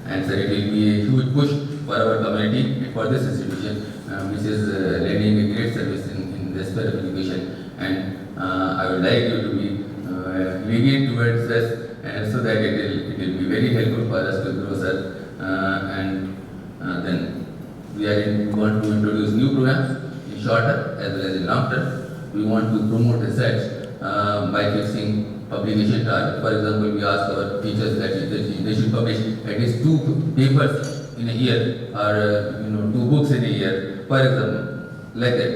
and it will be a huge push for our community and for this institution, which is lending a great service in this sphere of education. And I would like you to be lenient towards us, so that it will be very helpful for us to grow, sir. Then we want to introduce new programs in short term as well as in long term. We want to promote research by fixing publication target. For example, we ask our teachers that they should publish at least 2 papers in a year, or 2 books in a year. For example, like that,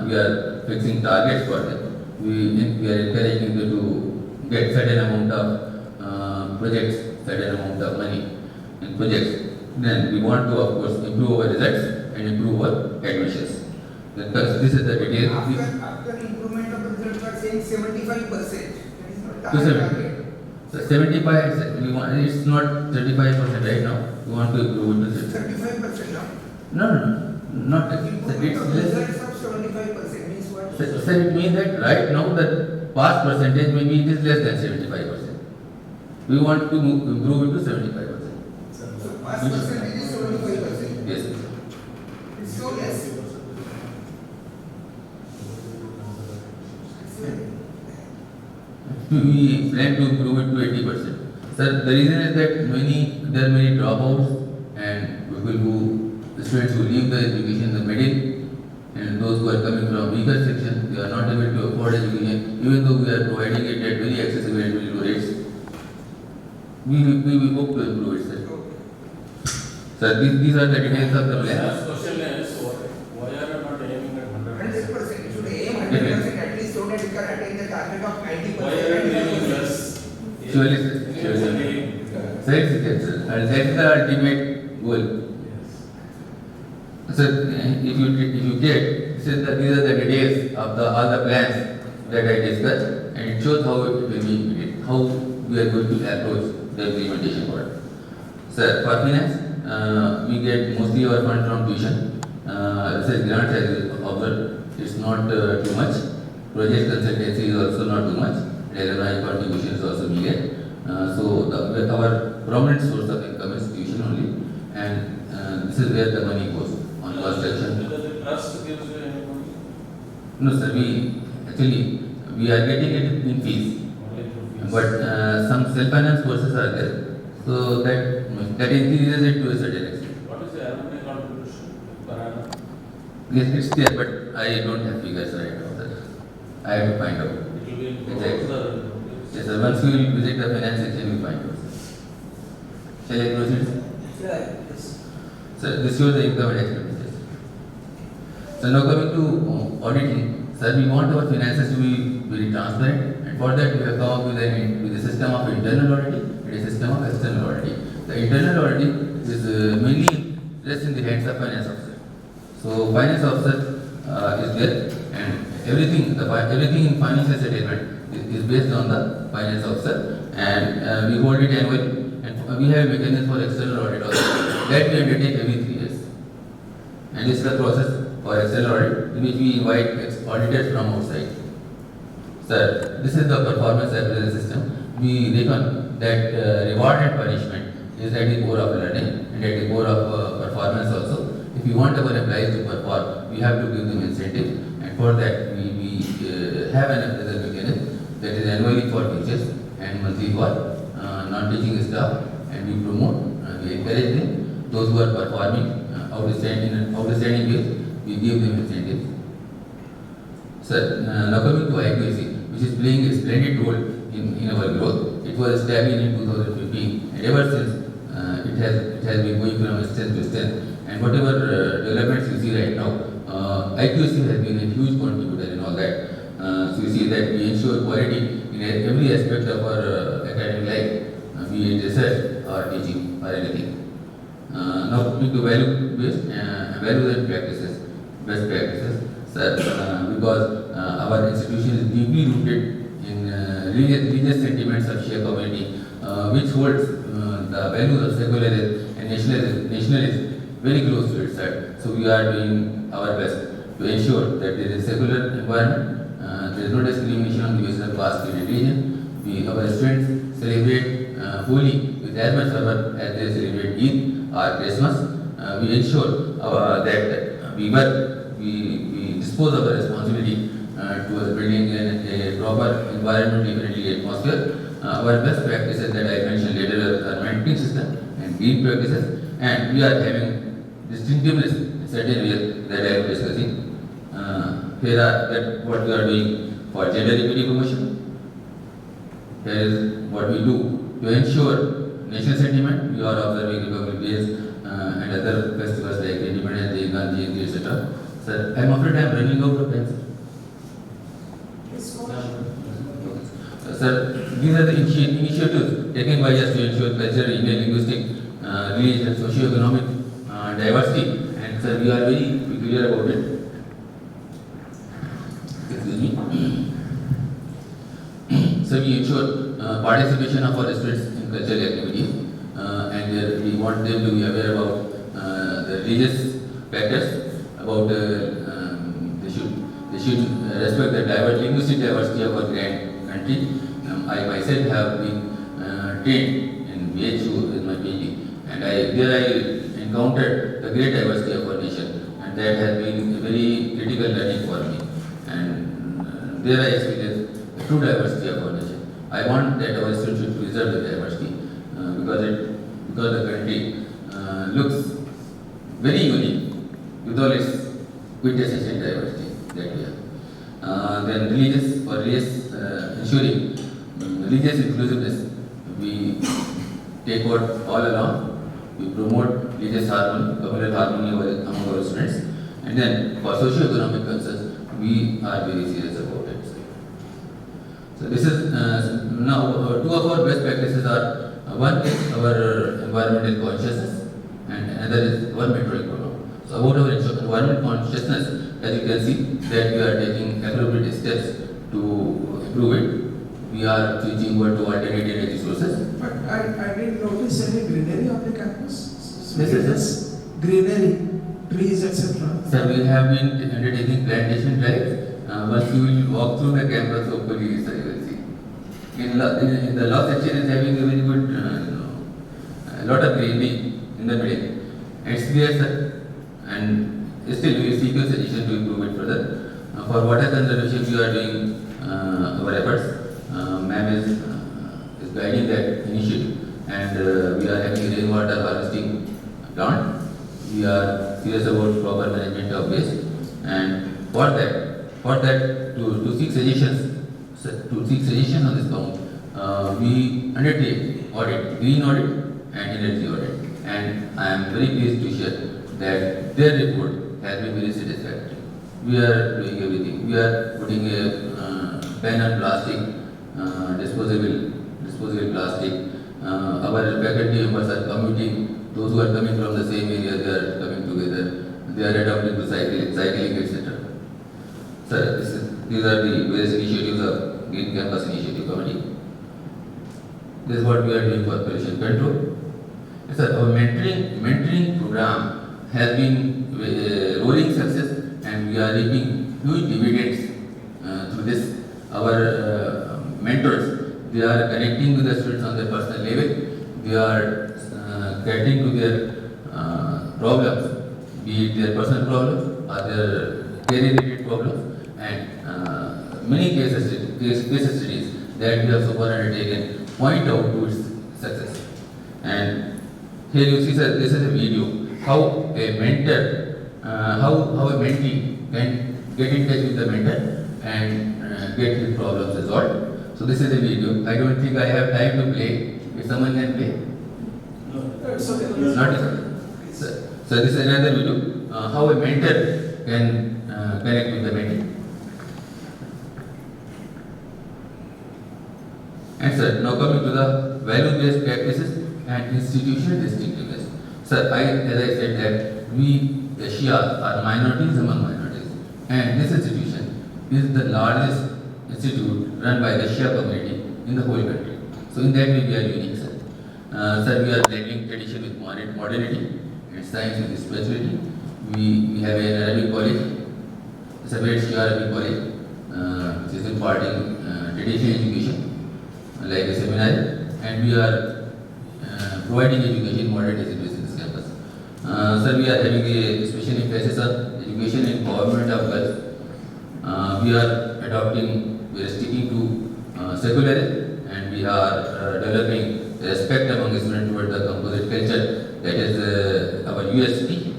we are fixing targets for them. We are encouraging them to get certain amount of projects certain amount of money in projects, then we want to of course improve our results and improve our admissions. Because this is the detail. After improvement of the result, you are saying 75%. That is not To target. 70. So 75, we want, it's not 35% right now. We want to improve it to 35% now. No, not Improvement it's of less. results of 75% means what? Sir, it means that right now the pass percentage maybe it is less than 75%. We want to improve it to 75%. So pass percentage is 75%. Yes. It's so less. We plan to improve it to 80%. Sir, the reason is that there are many dropouts and people the students who leave the education in the middle, and those who are coming from weaker section, they are not able to afford education, even though we are providing it at very accessible and very low rates. We hope to improve it, sir. Sir, these are the details of the plan. Last question is, why are you not aiming at 100%? 100%. You should aim 100% at least so that you can attain the target of 90%. Why are you aiming less? Surely, sir. Surely. Sir, yes, sir. And that is the ultimate goal. So, if you get, these are the details of all the plans that I discussed, and it shows how it will be implemented, how we are going to approach the implementation part. Sir, for finance, we get mostly our fund from tuition. Research grants, as you observed, it's not too much. Project consultancy is also not too much. Relevant contribution is also needed. So, our prominent source of income is tuition only, and this is where the money goes. On construction. Because the trust gives you any money? No, sir, we are getting it in fees, Only through fees. but some self-finance courses are there, so that increases it to a certain extent. What is the alumni contribution per annum? Yes, it's there, but I don't have figures right now, sir. I have to find out. It will be in Exactly. crores or? Yes, sir, once we will visit the finance section, we find out, sir. Shall I proceed, sir? Yes. Sir, this shows the income and expenditures. So now coming to auditing, sir, we want our finances to be very transparent, and for that we have come up with a system of internal auditing and a system of external auditing. The internal auditing is mainly rests in the hands of finance officer. So finance officer is there, and everything in financial statement is based on the finance officer, and we hold it annually, and we have a mechanism for external audit also that we undertake every 3 years. And this is the process for external audit, in which we invite auditors from outside. Sir, this is the performance appraisal system. We reckon that reward and punishment is at the core of learning and at the core of performance also. If we want our employees to perform, we have to give them incentive, and for that we have an appraisal mechanism that is annually for teachers and monthly for non-teaching staff, and we promote, we encourage them. Those who are performing outstanding ways, we give them incentives. Sir, now coming to IQAC, which is playing a splendid role in our growth. It was established in 2015, and ever since it has been going from strength to strength. And whatever developments you see right now, IQAC has been a huge contributor in all that. So you see that we ensure quality in every aspect of our academic life, be it research or teaching or anything. Now coming to values and practices, best practices, sir, because our institution is deeply rooted in religious sentiments of Shia community, which holds the values of secularism and nationalism very close to its heart. So we are doing our best to ensure that there is a secular environment, there is no discrimination on the basis of caste and religion. Our students celebrate Holi with as much fervor as they celebrate Eid or Christmas. We ensure that we dispose of the responsibility towards building a proper environmentally friendly atmosphere. Our best practices that I mentioned later are mentoring system and green practices, and we are having distinctiveness in certain areas that I am discussing. Here are what we are doing for gender equity promotion. Here is what we do to ensure national sentiment. We are observing Republic Days and other festivals like Independence Day, Gandhi Jayanti, etc. Sir, I am afraid I am running out of time. Yes, so much. Sir, these are the initiatives taken by us to ensure cultural, Indian linguistic, religious and socio-economic diversity, and sir, we are very peculiar about it. Excuse me. So we ensure participation of our students in cultural activities, and we want them to be aware about the religious factors, about they should respect the linguistic diversity of our grand country. I myself have been trained in BHU in my PhD, and there I encountered the great diversity of our nation, and that has been a very critical learning for me. And there I experienced the true diversity of our nation. I want that our students should preserve the diversity because the country looks very unique with all its quintessential diversity that we have. Then ensuring religious inclusiveness, we take out all along. We promote religious harmony, communal harmony among our students, and then for socio-economic concerns, we are very serious about it. So this is now two of our best practices are one is our environmental consciousness, and another is our mentoring program. So about our environment consciousness, as you can see that we are taking appropriate steps to improve it. We are switching over to alternative energy sources. But I didn't notice any greenery on the campus. Yes, sir. Yes, greenery, trees, etc. Sir, we have been undertaking plantation drives. Once you will walk through the campus, hopefully, sir, you will see. In the law section is having a very good, a lot of greenery in the middle. It's there, sir, and still we will seek your suggestion to improve it further. For water conservation, we are doing our efforts. Ma'am is guiding that initiative, and we are having a rainwater harvesting plant. We are serious about proper management of waste, and for that to seek suggestions on this count, we undertake audit, green audit and energy audit, and I am very pleased to share that their report has been very satisfactory. We are doing everything. We are putting a ban on plastic, disposable plastic. Our faculty members are commuting. Those who are coming from the same area, they are coming together. They are adopting to cycling, etc. Sir, these are the various initiatives of Green Campus Initiative Committee. This is what we are doing for pollution control. Yes, sir, our mentoring program has been rolling success, and we are reaping huge dividends through this. Our mentors, they are connecting with the students on their personal level. They are getting to their problems, be it their personal problems or their career-related problems, and many case studies that we have so far undertaken point out to its success. And here you see, sir, this is a video how a mentor, how a mentee can get in touch with the mentor and get his problems resolved. So this is a video. I don't think I have time to play. If someone can play. It's okay. Not sir. So this is another video. How a mentor can connect with the mentee. And sir, now coming to the value-based practices and institutional distinctiveness. Sir, as I said that we, the Shia, are minorities among minorities, and this institution is the largest institute run by the Shia community in the whole country. So in that way we are unique, sir. Sir, we are blending tradition with modernity and science with spirituality. We have an Arabic college, a separate Shia Arabic college, which is imparting traditional education, like a seminar, and we are providing education, modern education in this campus. Sir, we are having a special emphasis on education and empowerment of girls. We are sticking to secularism, and we are developing respect among students toward the composite culture, that is our USP.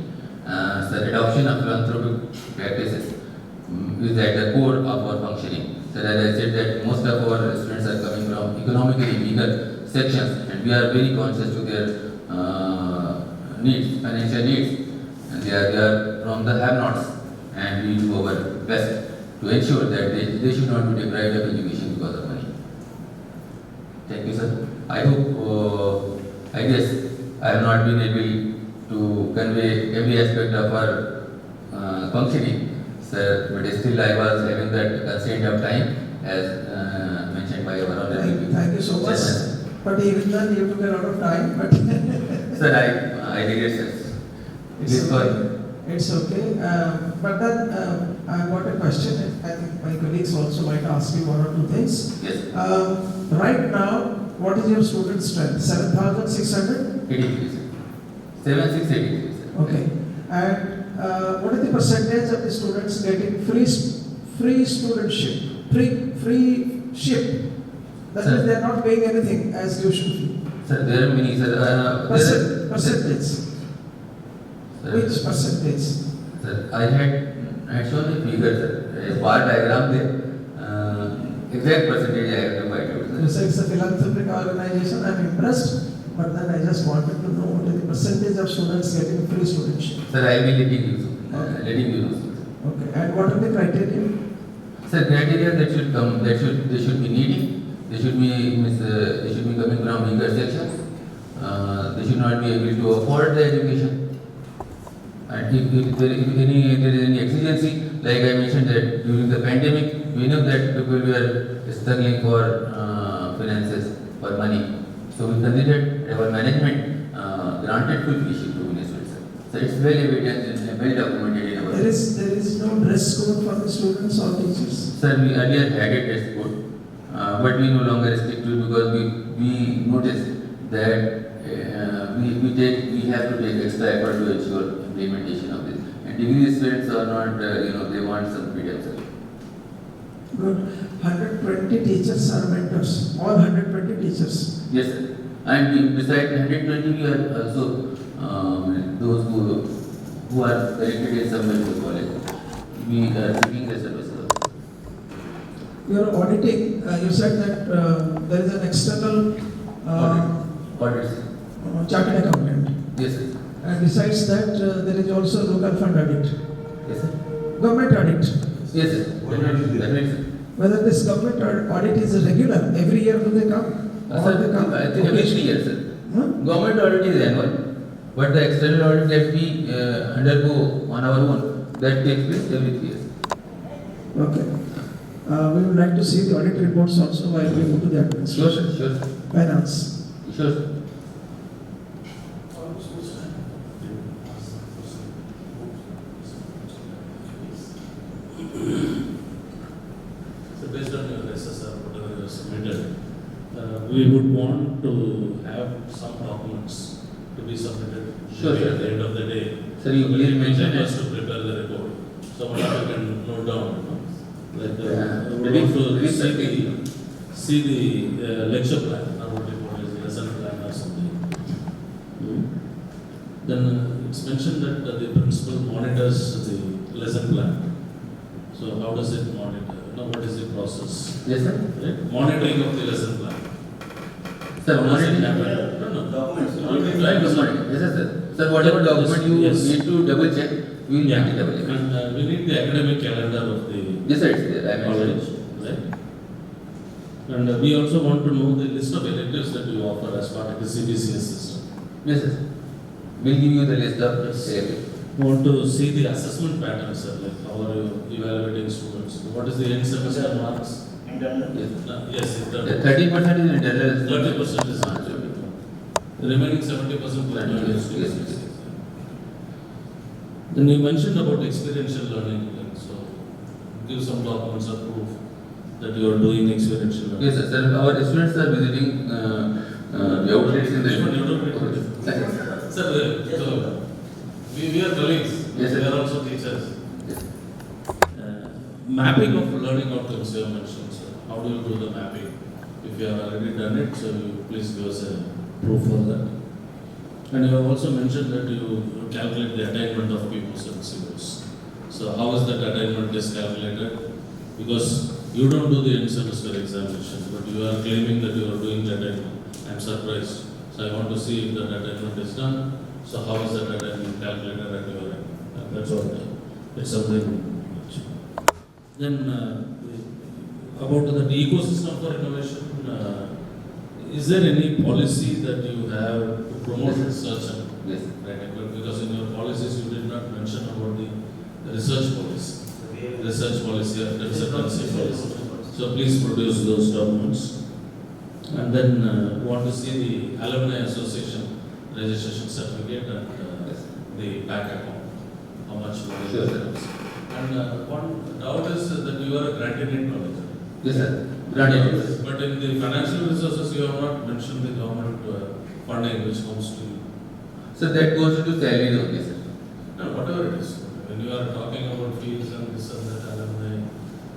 The adoption of philanthropic practices is at the core of our functioning. So as I said that most of our students are coming from economically weaker sections, and we are very conscious to their needs, financial needs, and they are from the have-nots, and we do our best to ensure that they should not be deprived of education because of money. Thank you, sir. I hope, I guess I have not been able to convey every aspect of our functioning, sir, but still I was having that constraint of time as mentioned by our honorable. Thank you so much. Chairman. But even then, you took a lot of time, but Sir, I regret, sir. It is for. it's okay. But then, I got a question. I think my colleagues also might ask you one or two things. Yes, Right now, what is your student strength? 7,600? 83, sir. 7683, sir. Okay. And what is the percentage of the students getting free studentship, free ship? That Sir. means they are not paying anything as tuition fee. Sir, there are many, sir. Percentage. Sir, Which percentage? Sir, I had shown a figure, sir, a bar diagram there. Exact percentage I have provided, You sir. say it's a philanthropic organization. I'm impressed, but then I just wanted to know what is the percentage of students getting free studentship. Sir, I will letting you, Okay. letting you know, sir. Okay. And what are the criteria? Sir, criteria that should come, they should be needy, they should be coming from weaker sections, they should not be able to afford the education. And if there is any exigency, like I mentioned that during the pandemic, we knew that people were struggling for finances, for money. So we considered our management granted full tuition to Minnesota, sir. So it's well evident and well documented in our. There is no dress code for the students or teachers. Sir, we earlier had a test code, but we no longer stick to it because we noticed that we have to take extra effort to ensure implementation of this. And degree students are not, they want some freedom, sir. Good. 120 teachers are mentors. All 120 teachers. Yes, sir. And besides 120, we are also those who are selected in some medical college. We are seeking the services. You are auditing. You said that there is an external Audits. chartered accountant. Yes, sir. And besides that, there is also local fund audit, Yes, sir. government audit. Yes, sir. Definitely, sir. Whether this government audit is regular, every year do they come? Or Sir, they come I think every 3 years, sir. Huh? Government audit is annual, but the external audit that we undergo on our own, that takes place every 3 years. Okay. We would like to see the audit reports also while we go to the Sure, administration. sir. Sure, sir. Finance. Sure, sir. So based on your SSR, whatever you have submitted, we would want to have some documents to be submitted. Sure, maybe sir. At the end of the day. Sir, you So that clearly it will mentioned help it. us to prepare the report. So what you can note down, you know, like, Yeah. we Maybe- want to maybe see the lecture plan, or what you call it, lesson plan or something. Then it's mentioned that the principal monitors the lesson plan. So how does it monitor? What is the process? Yes, sir. Right? Monitoring of the lesson plan. Sir, How does it monitoring. happen? No. Documents. You need to Right, understand. yes, sir. Sir, whatever document you Yes. need to double check, we will Yeah, make it double check. and we need the academic calendar of the Yes, sir, it's there. I mentioned college, it. right? And we also want to know the list of electives that you offer as part of the CBCS system. Yes, sir. We'll give you the list of Yes. everything. We want to see the assessment patterns, sir, like how are you evaluating students? What is the end semester marks? Internal. Yes. Yes, The internal. 30% is internal. 30% is internal. The remaining 70% will be Yes, yes, students. yes. Then you mentioned about experiential learning, like, so give some documents of proof that you are doing experiential learning. Yes, sir. Our students are visiting the outlets in the. You don't read it. Sir. Sir, so we are colleagues, Yes, sir. we are also teachers. Yes. Mapping of learning outcomes you have mentioned, sir. How do you do the mapping? If you have already done it, so you please give us a proof for that. And you have also mentioned that you calculate the attainment of people's MCOs. So how is that attainment is calculated? Because you don't do the end semester examination, but you are claiming that you are doing the attainment. I am surprised. So I want to see if that attainment is done. So how is that attainment calculated at your end? That's what, it's something. Then about the ecosystem for innovation, Is there any policy that you have to promote research and Yes. because in your policies you did not mention about the research policy, or consultancy policy. So please produce those documents. And then want to see the alumni association registration certificate and the bank account. How much? Sure, sir. And one doubt is that you are a granted college. Yes, sir. Granted. But in the financial resources, you have not mentioned the government funding which comes to you. So that goes into salary only, sir. No, whatever it is. When you are talking about fees and this and that, alumni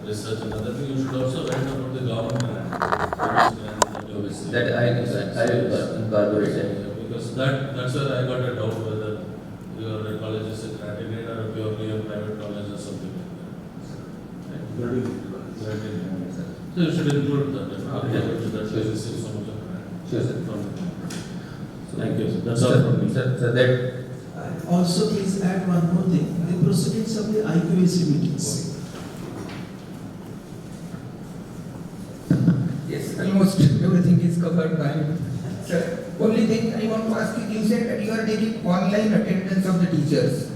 research and other things, you should also write about the government grant. That I incorporated. Because that's where I got a doubt whether your college is a granted or purely a private college or something like that. Right? So you should include that. That you receive so much of grant. Sure, sir. Thank you. That's all from me. Sir, that Also, please add one more thing, the proceedings of the IQAC meetings. Yes, almost everything is covered by. Sir, only thing I want to ask you said that you are taking online attendance of the teachers.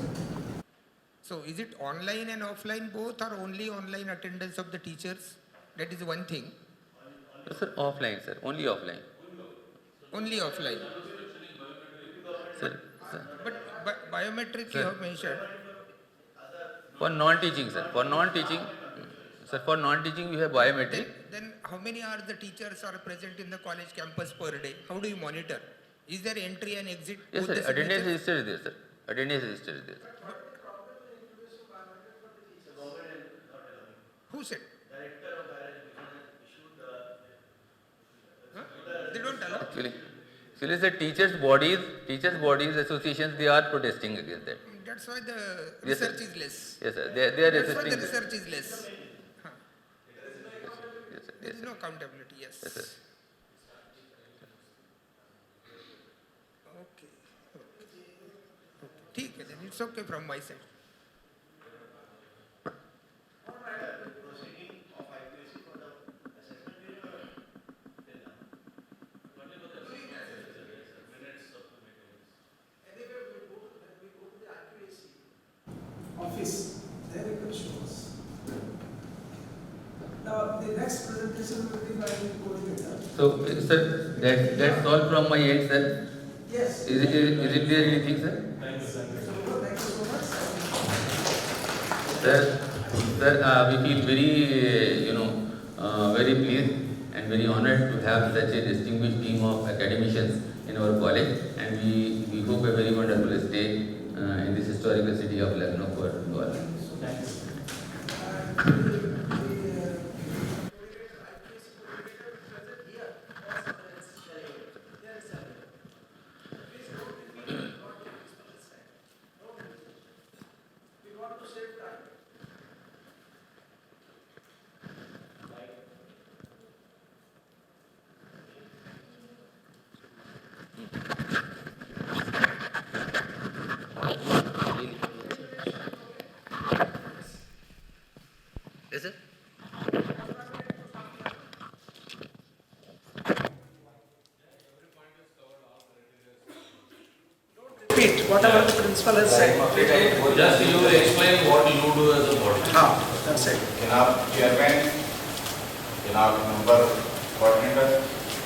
So is it online and offline both, or only online attendance of the teachers? That is one thing. sir, offline, sir. Only offline. Only offline. Sir, But biometric Sir. you have mentioned. for non-teaching, sir. For non-teaching, sir, for non-teaching we have biometric. Then how many hours the teachers are present in the college campus per day? How do you monitor? Is there entry and exit? Yes, both sir. the Attendance signatures? register is there, sir. Attendance register is there. Who said? Huh? They don't allow. Actually, the teachers' bodies, associations, they are protesting against that. That's why the Yes, sir. research is less. Yes, sir. They are That's why resisting the this. research is less. Huh. Yes, sir. There Yes, is sir. no accountability, yes. Yes, sir. Okay. ठीक है, then it's okay from my side. Office, there you can show us. Now, the next presentation will be by the coordinator. So, sir, that's all from my end, sir. Yes. Is it there anything, sir? Thank you. Thank you so much. Sir, we feel very, very pleased and very honored to have such a distinguished team of academicians in our college, and we hope a very wonderful stay in this historical city of Lucknow for all. Yes, sir. Repeat whatever the principal has said. Just you explain what you do as a body. That's it. जनाब chairman, जनाब member coordinator,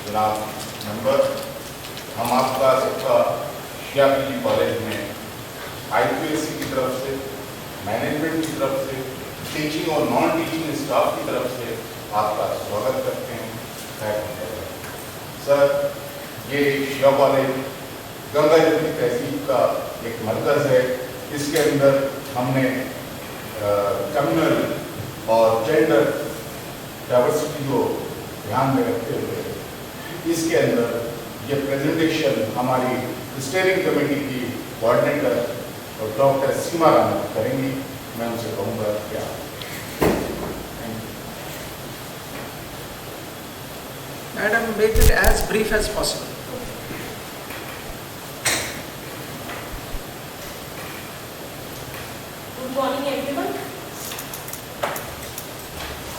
जनाब member, हम आपका सबका शियापी college में IQAC की तरफ से, मैनेजमेंट की तरफ से, टीचिंग और नॉन टीचिंग स्टाफ की तरफ से आपका स्वागत करते हैं। सर, ये शिया कॉलेज गंगा जमुनी तहसील का एक मरकज़ है। इसके अंदर हमने कम्युनल और जेंडर डाइवर्सिटी को ध्यान में रखते हुए इसके अंदर ये प्रेजेंटेशन हमारी स्टीयरिंग कमेटी की कोऑर्डिनेटर और डॉक्टर सीमा राम करेंगी। मैं उनसे कहूँगा क्या। Madam, make it as brief as possible. Good morning, everyone.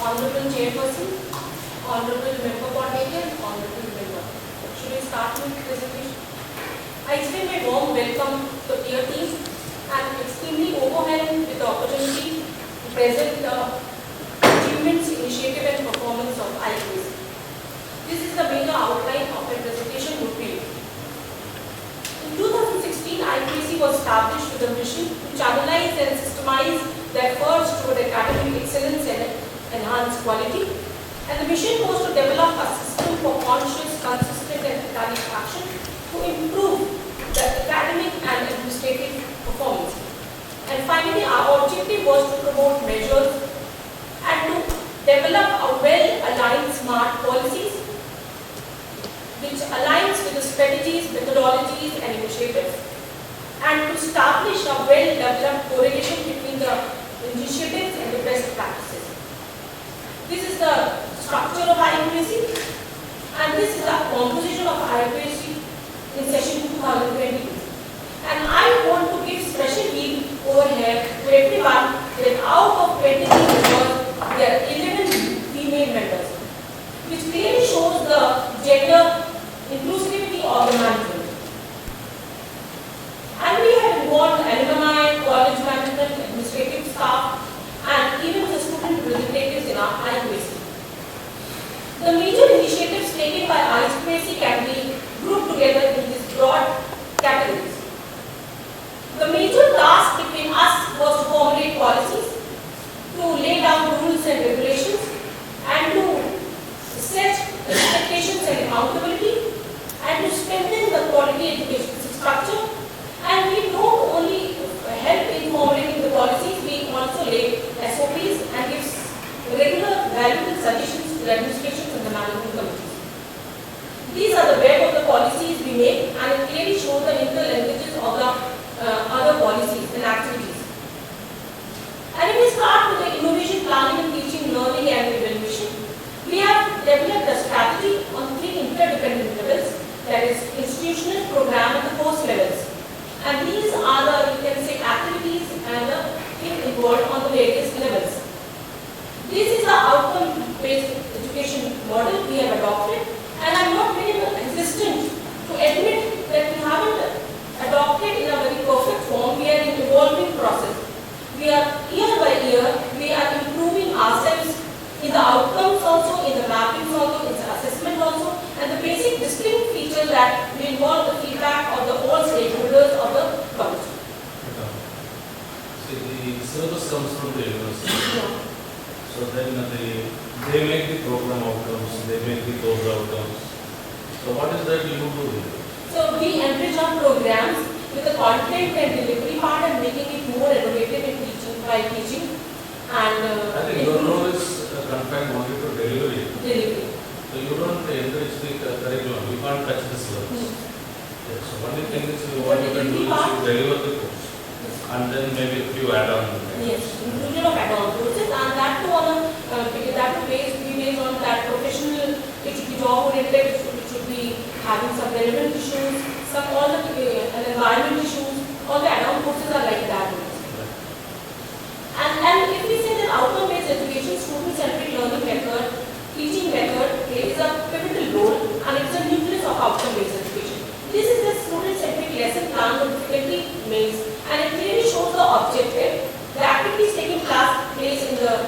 Honorable Chairperson, Honorable Member Coordinator, and Honorable Member. start with the presentation. I extend my warm welcome to the dear team and extremely overwhelmed with the opportunity to present the achievements, initiative and performance of IQAC. This is the major outline of my presentation would be. In 2016, IQAC was established with a mission to channelize and systemize the efforts toward academic excellence and enhance quality. And the mission was to develop a system for conscious, consistent and academic action to improve the academic and administrative performance. And finally, our objective was to promote measures and to develop a well-aligned smart policies which aligns with the strategies, methodologies and initiatives, and to establish a well-developed correlation between the initiatives and the best practices. This is the structure of IQAC, and this is the composition of IQAC in session 2022. And I want to give special lead over here to everyone that out of 20 members, there are 11 female members, which clearly shows the gender inclusivity of the management. And we have involved alumni, college management, administrative staff, and even the student representatives in our IQAC. The major initiatives taken by IQAC can be grouped together in these broad categories. The major task between us was to formulate policies, to lay down rules and regulations, and to set expectations and accountability, and to strengthen the quality education structure. And we don't only help in formulating the policies, we also lay SOPs and give regular valuable suggestions to the administration and the management committees. These are the web of the policies we make, and it clearly shows the interlinkages of the other policies and activities. And if we start with the innovation planning and teaching, learning and evaluation, we have developed a strategy on 3 interdependent levels, that is institutional, program and the course levels. And these are the, you can say, activities and the things involved on the various levels. This is the outcome-based education model we have adopted, and I'm not very resistant to admit that we haven't adopted in a very perfect form. We are in an evolving process. We are year by year, we are improving ourselves in the outcomes also, in the mappings also, in the assessment also, and the basic distinct feature that we involve the feedback of the all stakeholders of the college. See, the syllabus comes from the university. So then they make the program outcomes, they make the course outcomes. So what is that you do here? So we enrich our programs with the content and delivery part and making it more innovative in teaching by teaching. And I think your role is confined only to delivery. Delivery. So you don't enrich the curriculum, you can't touch the syllabus. Yes, so only thing is what you can do is you deliver the course. And then maybe a few add-on. Yes, inclusion of add-on courses, and that too on that too based on that professional, it should be job oriented, it should be having some relevant issues, some all the environment issues, all the add-on courses are like that. And if we say that outcome-based education, student-centric learning method, teaching method plays a pivotal role, and it's a nucleus of outcome-based education. This is the student-centric lesson plan with difficulty maze, and it clearly shows the objective, the activities taking place in the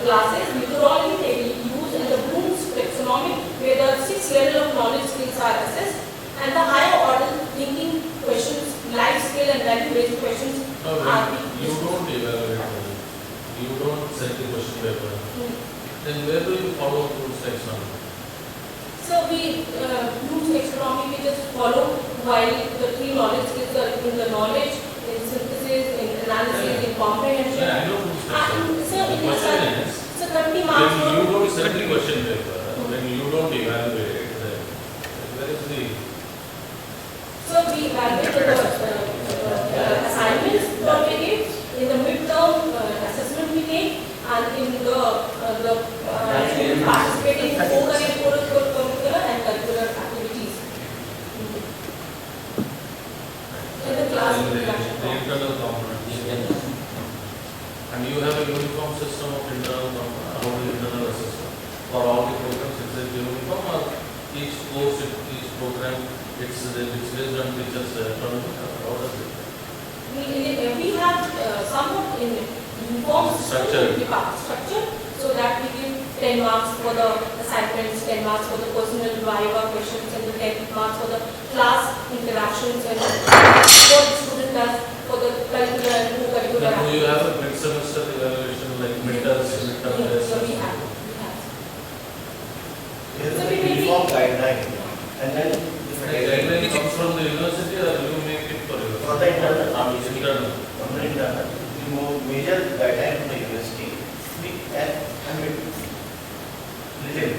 classes, methodology they use, and the Bloom's taxonomy, where the 6 levels of knowledge skills are assessed, and the higher order thinking questions, life skill and value-based questions are You don't evaluate, you don't set the question paper. Then where do you follow Bloom's taxonomy? So we Bloom's taxonomy we just follow while the 3 knowledge skills are in the knowledge, in synthesis, in analysis, in comprehension. Yeah, I know Bloom's taxonomy. So in The question is, so 30 marks. when you don't set the question paper, when you don't evaluate, then where is the... So we evaluate the assignments that we give, in the midterm assessment we take, and in the participating in co-curricular and curricular activities. In the class the interaction. internal components. And you have a uniform system of internal components, how the internal assessment for all the programs, is it uniform or each course, each program, it's based on teachers' autonomy. How does it? We have somewhat uniform Structure. structure, so that we give 10 marks for the assignments, 10 marks for the personal viva questions, and the 10 marks for the class interactions, and what the student does for the curricular and co-curricular. Do you have a mid-semester evaluation like midterms, midterm tests? Yeah, we have. There is So a we may be- uniform guideline, and then The guideline comes from the university or you make it for yourself? for the internal, Internal. from the internal, the major guideline from the university, we can commit little.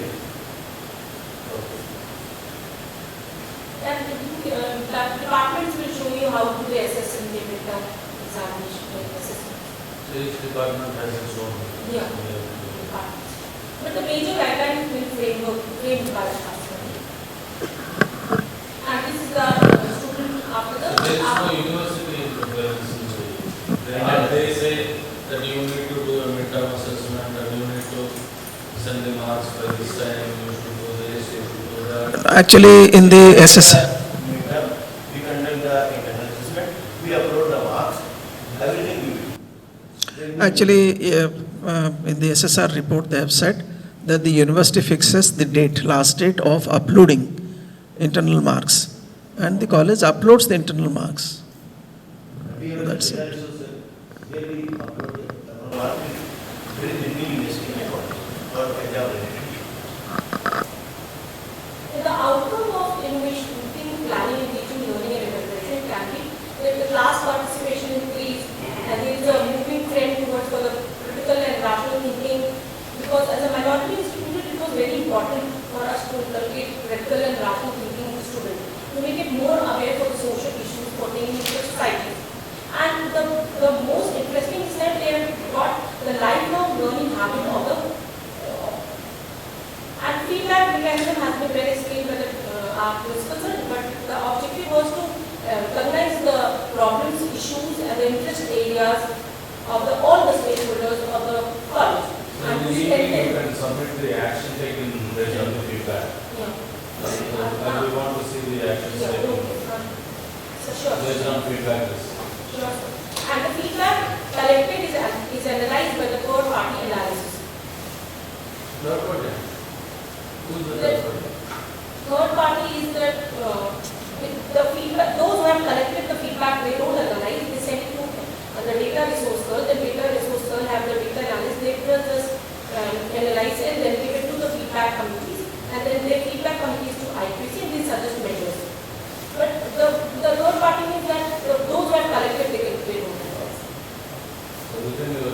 And the departments will show you how to assess in the midterm examination assessment. So each department has its own. Yeah. Departments. But the major guidelines will framed by the classroom. And this is the student after the. So there is no university interference in the. They say that you need to do a midterm assessment and you need to send the marks by this time, you should do this, you should do that. Actually, in the SS, Midterm, we conduct the internal assessment, we upload the marks, everything we do. actually, in the SSR report, they have said that the university fixes the date, last date of uploading internal marks, and the college uploads the internal marks. We have That's the resources, where we upload the mark, very beginning investigation or exam related. The outcome of innovation, planning, teaching, learning, and evaluation can be that the class participation increase, and there is a moving trend towards for the critical and rational thinking. Because as a minority student, it was very important for us to inculcate critical and rational thinking in the student, to make it more aware for the social issues pertaining to the society. And the most interesting is that they have got the lifelong learning habit of the and feedback mechanism has been well explained by our principals, but the objective was to recognize the problems, issues, and the interest areas of all the stakeholders of the college. And to you send them- can submit the action taken based on the feedback. Yeah. And we want to see the actions Yeah, taken okay. So sure. based on feedback. Sure. And the feedback collected is analyzed by the third party analysis. Third party. Who's the third party? Third party is that with the feedback, those who have collected the feedback, they don't analyze, they send it to the data resource girl. The data resource girl have the data analysis, they just analyze and then give it to the feedback committees, and then their feedback committees to IQC and they suggest measures. But the third party means that those who have collected, they don't analyze. So within the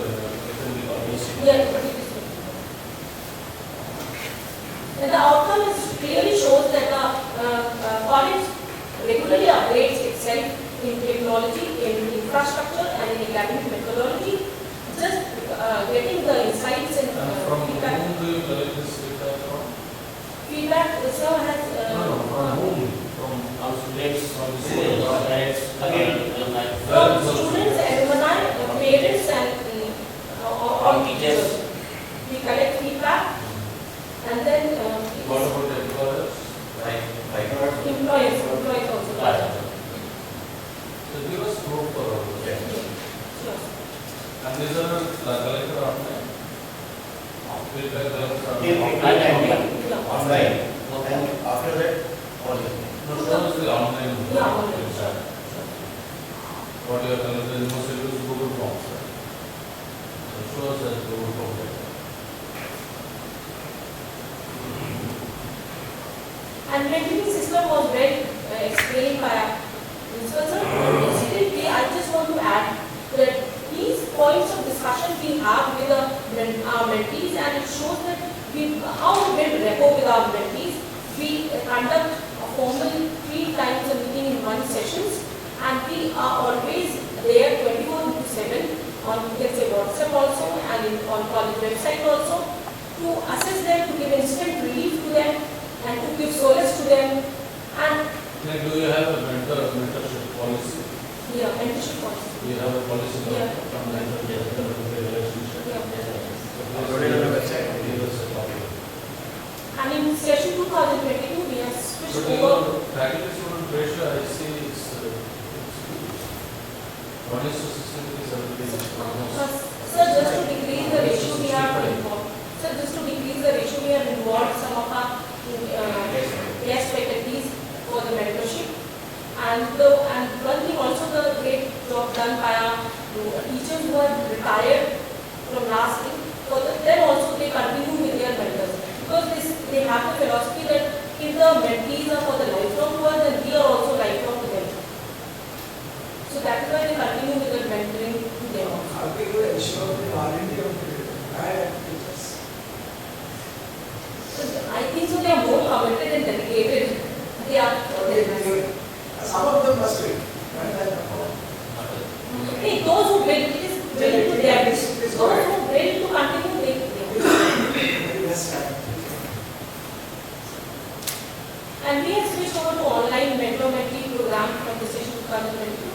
policy. Yeah, but it is. And the outcome is clearly shows that the college regularly upgrades itself in technology, in infrastructure, and in academic methodology. Just getting the insights and From feedback. whom do you collect this data from? Feedback, the sir has. From whom? From our students, from the students, From students, alumni, parents, and all teachers. We collect feedback, and then What about the employers? employees also. So give us proof for all this. Sure. And these are collected online. Feedback collected Till online. online, and after that, online. No, show us the online. Yeah, online. website. What you are collected, mostly use Google Forms. Right? So show us as Google Form data. And mentoring system was well explained by our principal sir. Incidentally, I just want to add that these points of discussion we have with our mentees, and it shows that how we build rapport with our mentees. We conduct a formal 3 times a meeting in 1 sessions, and we are always there 24/7 on, let's say, WhatsApp also, and on college website also, to assess them, to give instant relief to them, and to give solace to them, and Like, do you have a mentorship policy? yeah, mentorship also. Do you have a policy Yeah. from mentorship relationship? Yeah. So Uploaded on the website. give us a copy. And in session 2022, we switched But over. faculty student ratio, I see it's 1:60 is everything. Sir, just to decrease the ratio, we have involved. Sir, just to decrease the ratio, we have involved some of our guest faculties for the mentorship. And one thing also, the great job done by our teachers who are retired from last week, then also they continue with their mentors. Because they have the philosophy that if the mentees are for the lifelong work, then we are also lifelong to them. So that is why they continue with the mentoring to them also. How can you ensure the quality of the teachers? I think so they are more committed and dedicated. They are. Some of them must be. Hey, those who build, it is willing to their those who build to continue, they And we have switched over to online mentor-mentee program from the session 2022.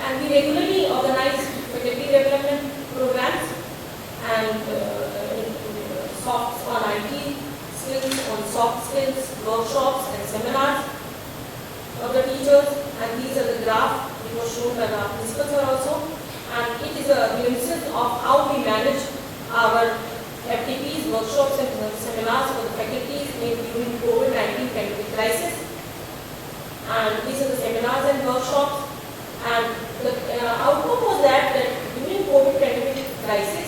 And we regularly organize faculty development programs and softs on IT skills, on soft skills, workshops and seminars of the teachers. And these are the graph which was shown by the principal sir also. And it is a glimpses of how we manage our FTPs, workshops and seminars for the faculties during COVID-19 pandemic crisis. And these are the seminars and workshops. And the outcome was that during COVID pandemic crisis,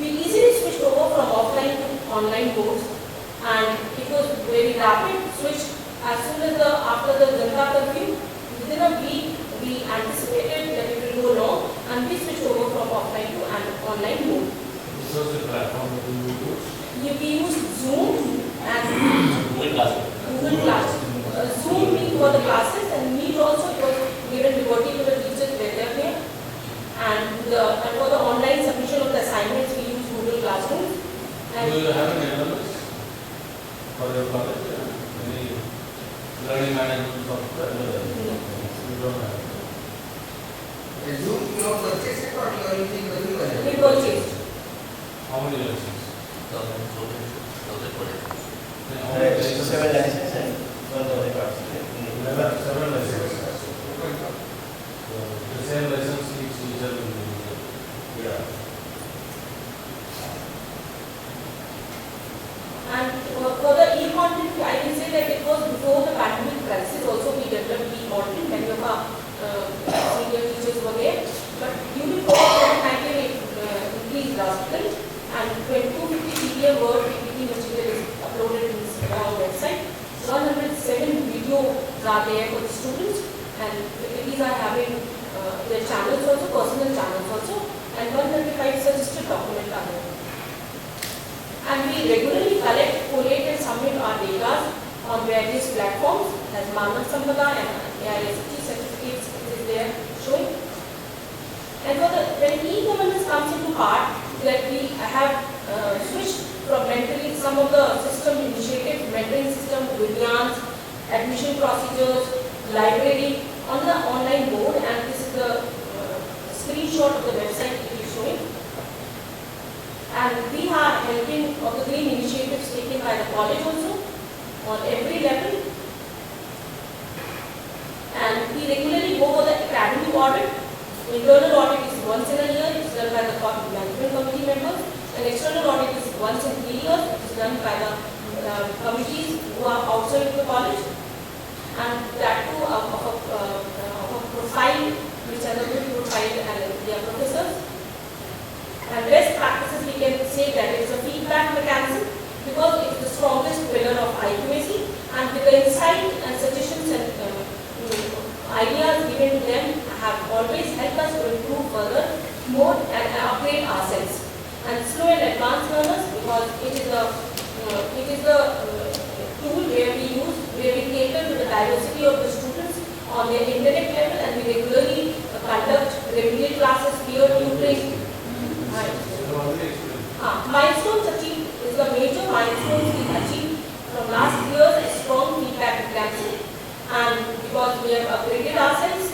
we easily switched over from offline to online boards. And it was very rapid switch as soon as after the Janata curfew. Within a week, we anticipated that it will go long, and we switched over from offline to an online mode. Which was the platform that you used? We used Zoom and Google Class. Zoom meet for the classes, and Meet also it was given liberty to the teachers where they are there. And for the online submission of the assignments, we use Google Classroom. Do you have an LMS for your college? Any learning management software? No. You don't have. Zoom, you have purchased it or you are using the new one? We purchased. How many lessons? How many lessons? 7 licenses and 1,000 cards. 7 lessons. The same lessons each teacher will be using. Yeah. And for the e-content, I can say that it was before the pandemic crisis also we developed e-content. Many of our senior teachers were there. But during COVID-19 it increased drastically, and 250 PDF Word PPT material is uploaded in our website. 107 videos are there for the students, and faculties are having their channels also, personal channels also, and 135 suggested documents are there. And we regularly collect, collate and submit our data on various platforms as Manav Sampada and AIST certificates is there showing. And when e-governance comes into part, that we have switched from mentoring some of the system initiatives, mentoring system, Vidyans, admission procedures, library on the online board, and this is the screenshot of the website it is showing. And we are helping of the green initiatives taken by the college also on every level. And we regularly go for the academic audit. Internal audit is once in a year, it is done by the management committee members. And external audit is once in 3 years, it is done by the committees who are outside the college. And that too of a profile, which are the good profile and their professors. And best practices, we can say that it is a feedback mechanism because it is the strongest pillar of IQAC, and with the insight and suggestions and ideas given to them have always helped us to improve further, more and upgrade ourselves. And slow and advanced learners, because it is the tool where we cater to the diversity of the students on their intellect level, and we regularly conduct remedial classes, peer tutoring. Milestones achieved is the major milestones we achieved from last year's strong feedback mechanism, and because we have upgraded ourselves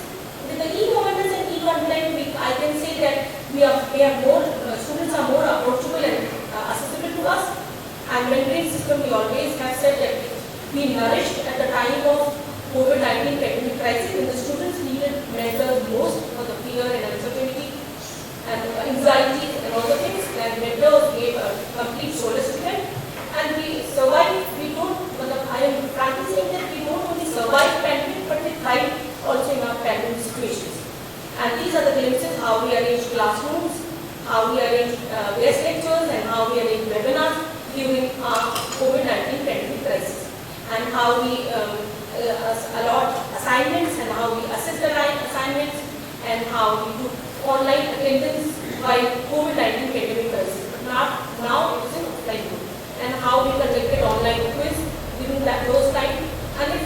with the e-governance and e-content, I can say that we have more students are more approachable and accessible to us, And mentoring system, we always have said that we nourished at the time of COVID-19 pandemic crisis when the students needed mentors most for the fear and uncertainty and anxiety and all the things, and mentors gave a complete solace to them. And we survived, I am frankly saying that we don't only survive pandemic, but we thrive also in our pandemic situations. And these are the glimpses how we arrange classrooms, how we arrange guest lectures, and how we arrange webinars during our COVID-19 pandemic crisis, and how we allot assignments, and how we assess the assignments, and how we do online attendance while COVID-19 pandemic crisis. But now it is in offline mode, and how we conducted online quiz during those times. And if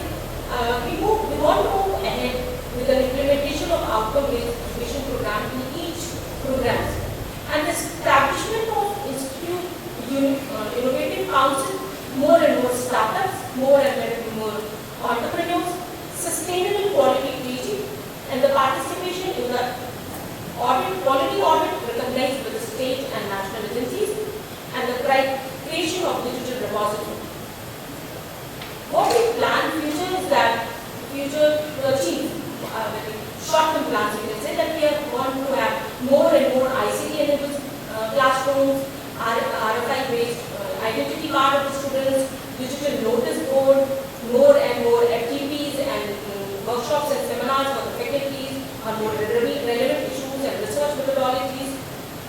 we want to move ahead with an implementation of outcome-based education program in each program, and the establishment of innovative council, more and more startups, more and more entrepreneurs, sustainable quality teaching, and the participation in the quality audit recognized by the state and national agencies, and the creation of digital repository. What we plan future is that to achieve short-term plans, we can say that we want to have more and more ICT-enabled classrooms, RFI-based identity card of the students, digital notice board, more and more FTPs and workshops and seminars for the faculties on more relevant issues and research methodologies,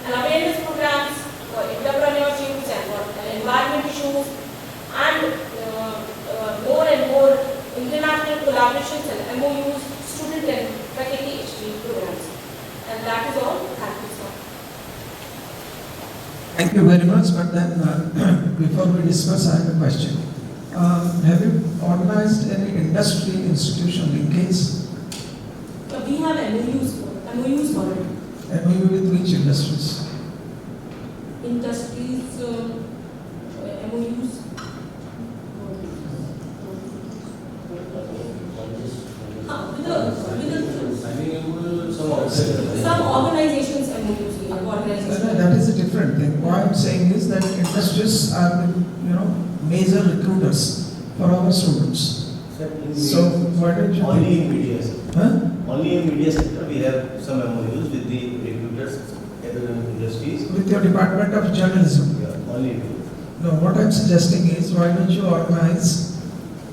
and awareness programs for entrepreneurship and for environment issues, and more and more international collaborations and MOUs, student and faculty exchange programs. And that is all. Thank you, sir. Thank you very much. But then, before we discuss, I have a question. Have you organized any industry institution linkage? We have MOUs for it. MOU with which industries? Industries, MOUs. Some organizations MOUs, we have organizations. That is a different thing. What I'm saying is that industries are the major recruiters for our students. So why don't you Only in media. Huh? Only in media sector we have some MOUs with the recruiters, industries. With your Department of Journalism? Yeah, only two. No, what I'm suggesting is why don't you organize,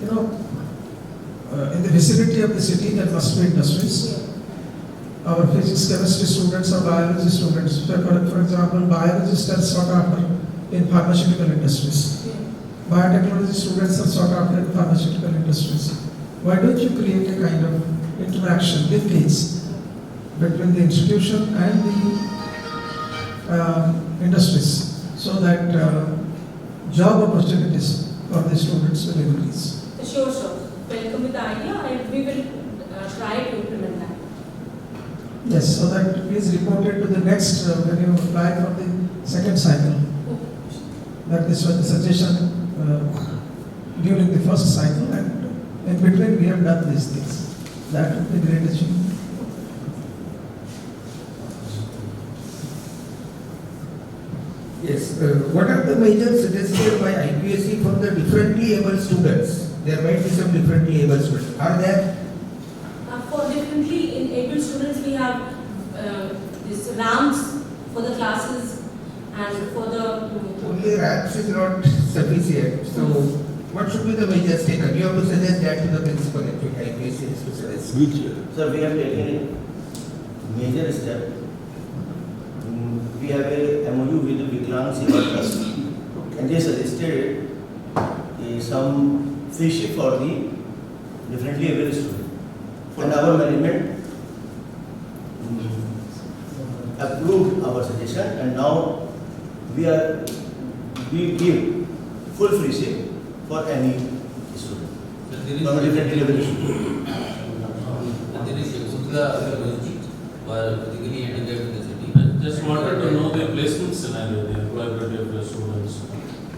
in the vicinity of the city there must be industries. Our physics, chemistry students or biology students, for example, biologists are sought after in pharmaceutical industries. Biotechnology students are sought after in pharmaceutical industries. Why don't you create a kind of interaction, linkage between the institution and the industries, so that job opportunities for the students will increase? Sure, sir. Welcome with the idea, and we will try to implement that. Yes, so that is reported to the next when you apply for the second cycle. That this was the suggestion during the first cycle, and in between we have done these things. That would be great achievement. Yes, what are the measures suggested by IQAC for the differently able students? There might be some differently able students. Are there? For differently able students, we have these ramps for the classes and for the. Only ramps is not sufficient. So, what should be the measures taken? You have to suggest that to the principal. I think IQAC has to suggest. So we have taken a major step. We have a MOU with the Viklang Seva Trust, and they suggested some fellowship for the differently able students. And our management approved our suggestion, and now we give full fellowship for any student. From a differently able student. Just wanted to know the placement scenario, the employability of your students.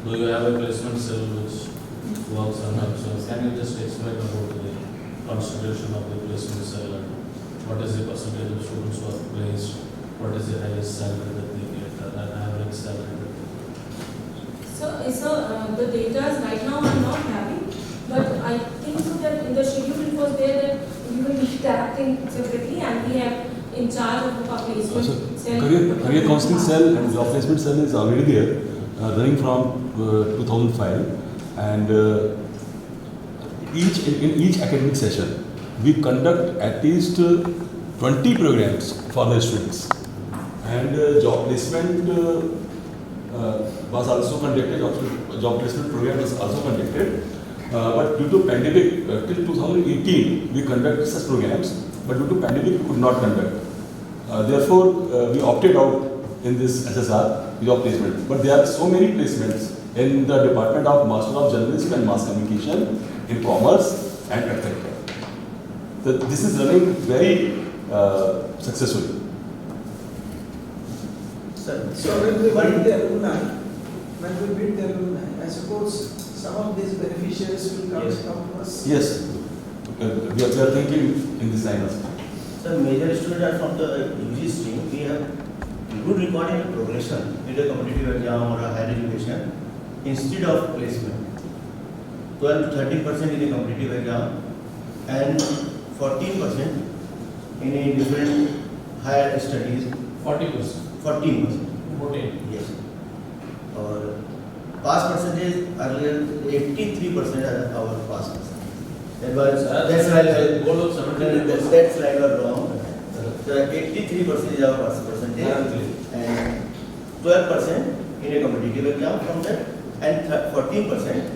Do you have a placement cell which works on that? So can you just explain about the constitution of the placement cell and what is the percentage of students who are placed? What is the highest salary that they get, an average salary that they get? So the data right now I'm not having, but I think so that in the schedule it was there that we will be acting separately and we have in charge of our placement cell. Career counseling cell and job placement cell is already there, running from 2005, and in each academic session we conduct at least 20 programs for the students, and job placement was also conducted. Job placement program was also conducted, but due to pandemic, till 2018 we conducted such programs, but due to pandemic we could not conduct. Therefore, we opted out in this SSR job placement. But there are so many placements in the Department of Master of Journalism and Mass Communication, in Commerce and etc. So this is running very successfully. Sir, So when we build the alumni, I suppose some of these beneficiaries will come Yes. to us. Yes, we are thinking in this line also. Sir, major students are from the UG stream. We have good record in progression in a competitive exam or a higher education instead of placement. 12 to 13% in a competitive exam and 14% in a different higher studies. 40%. 14%. Yes. Or pass percentage earlier 83% are our pass percentage. That was that's right. Goal of 70%. That slide was wrong. The 83% is our pass percentage and 12% in a competitive exam from that and 14%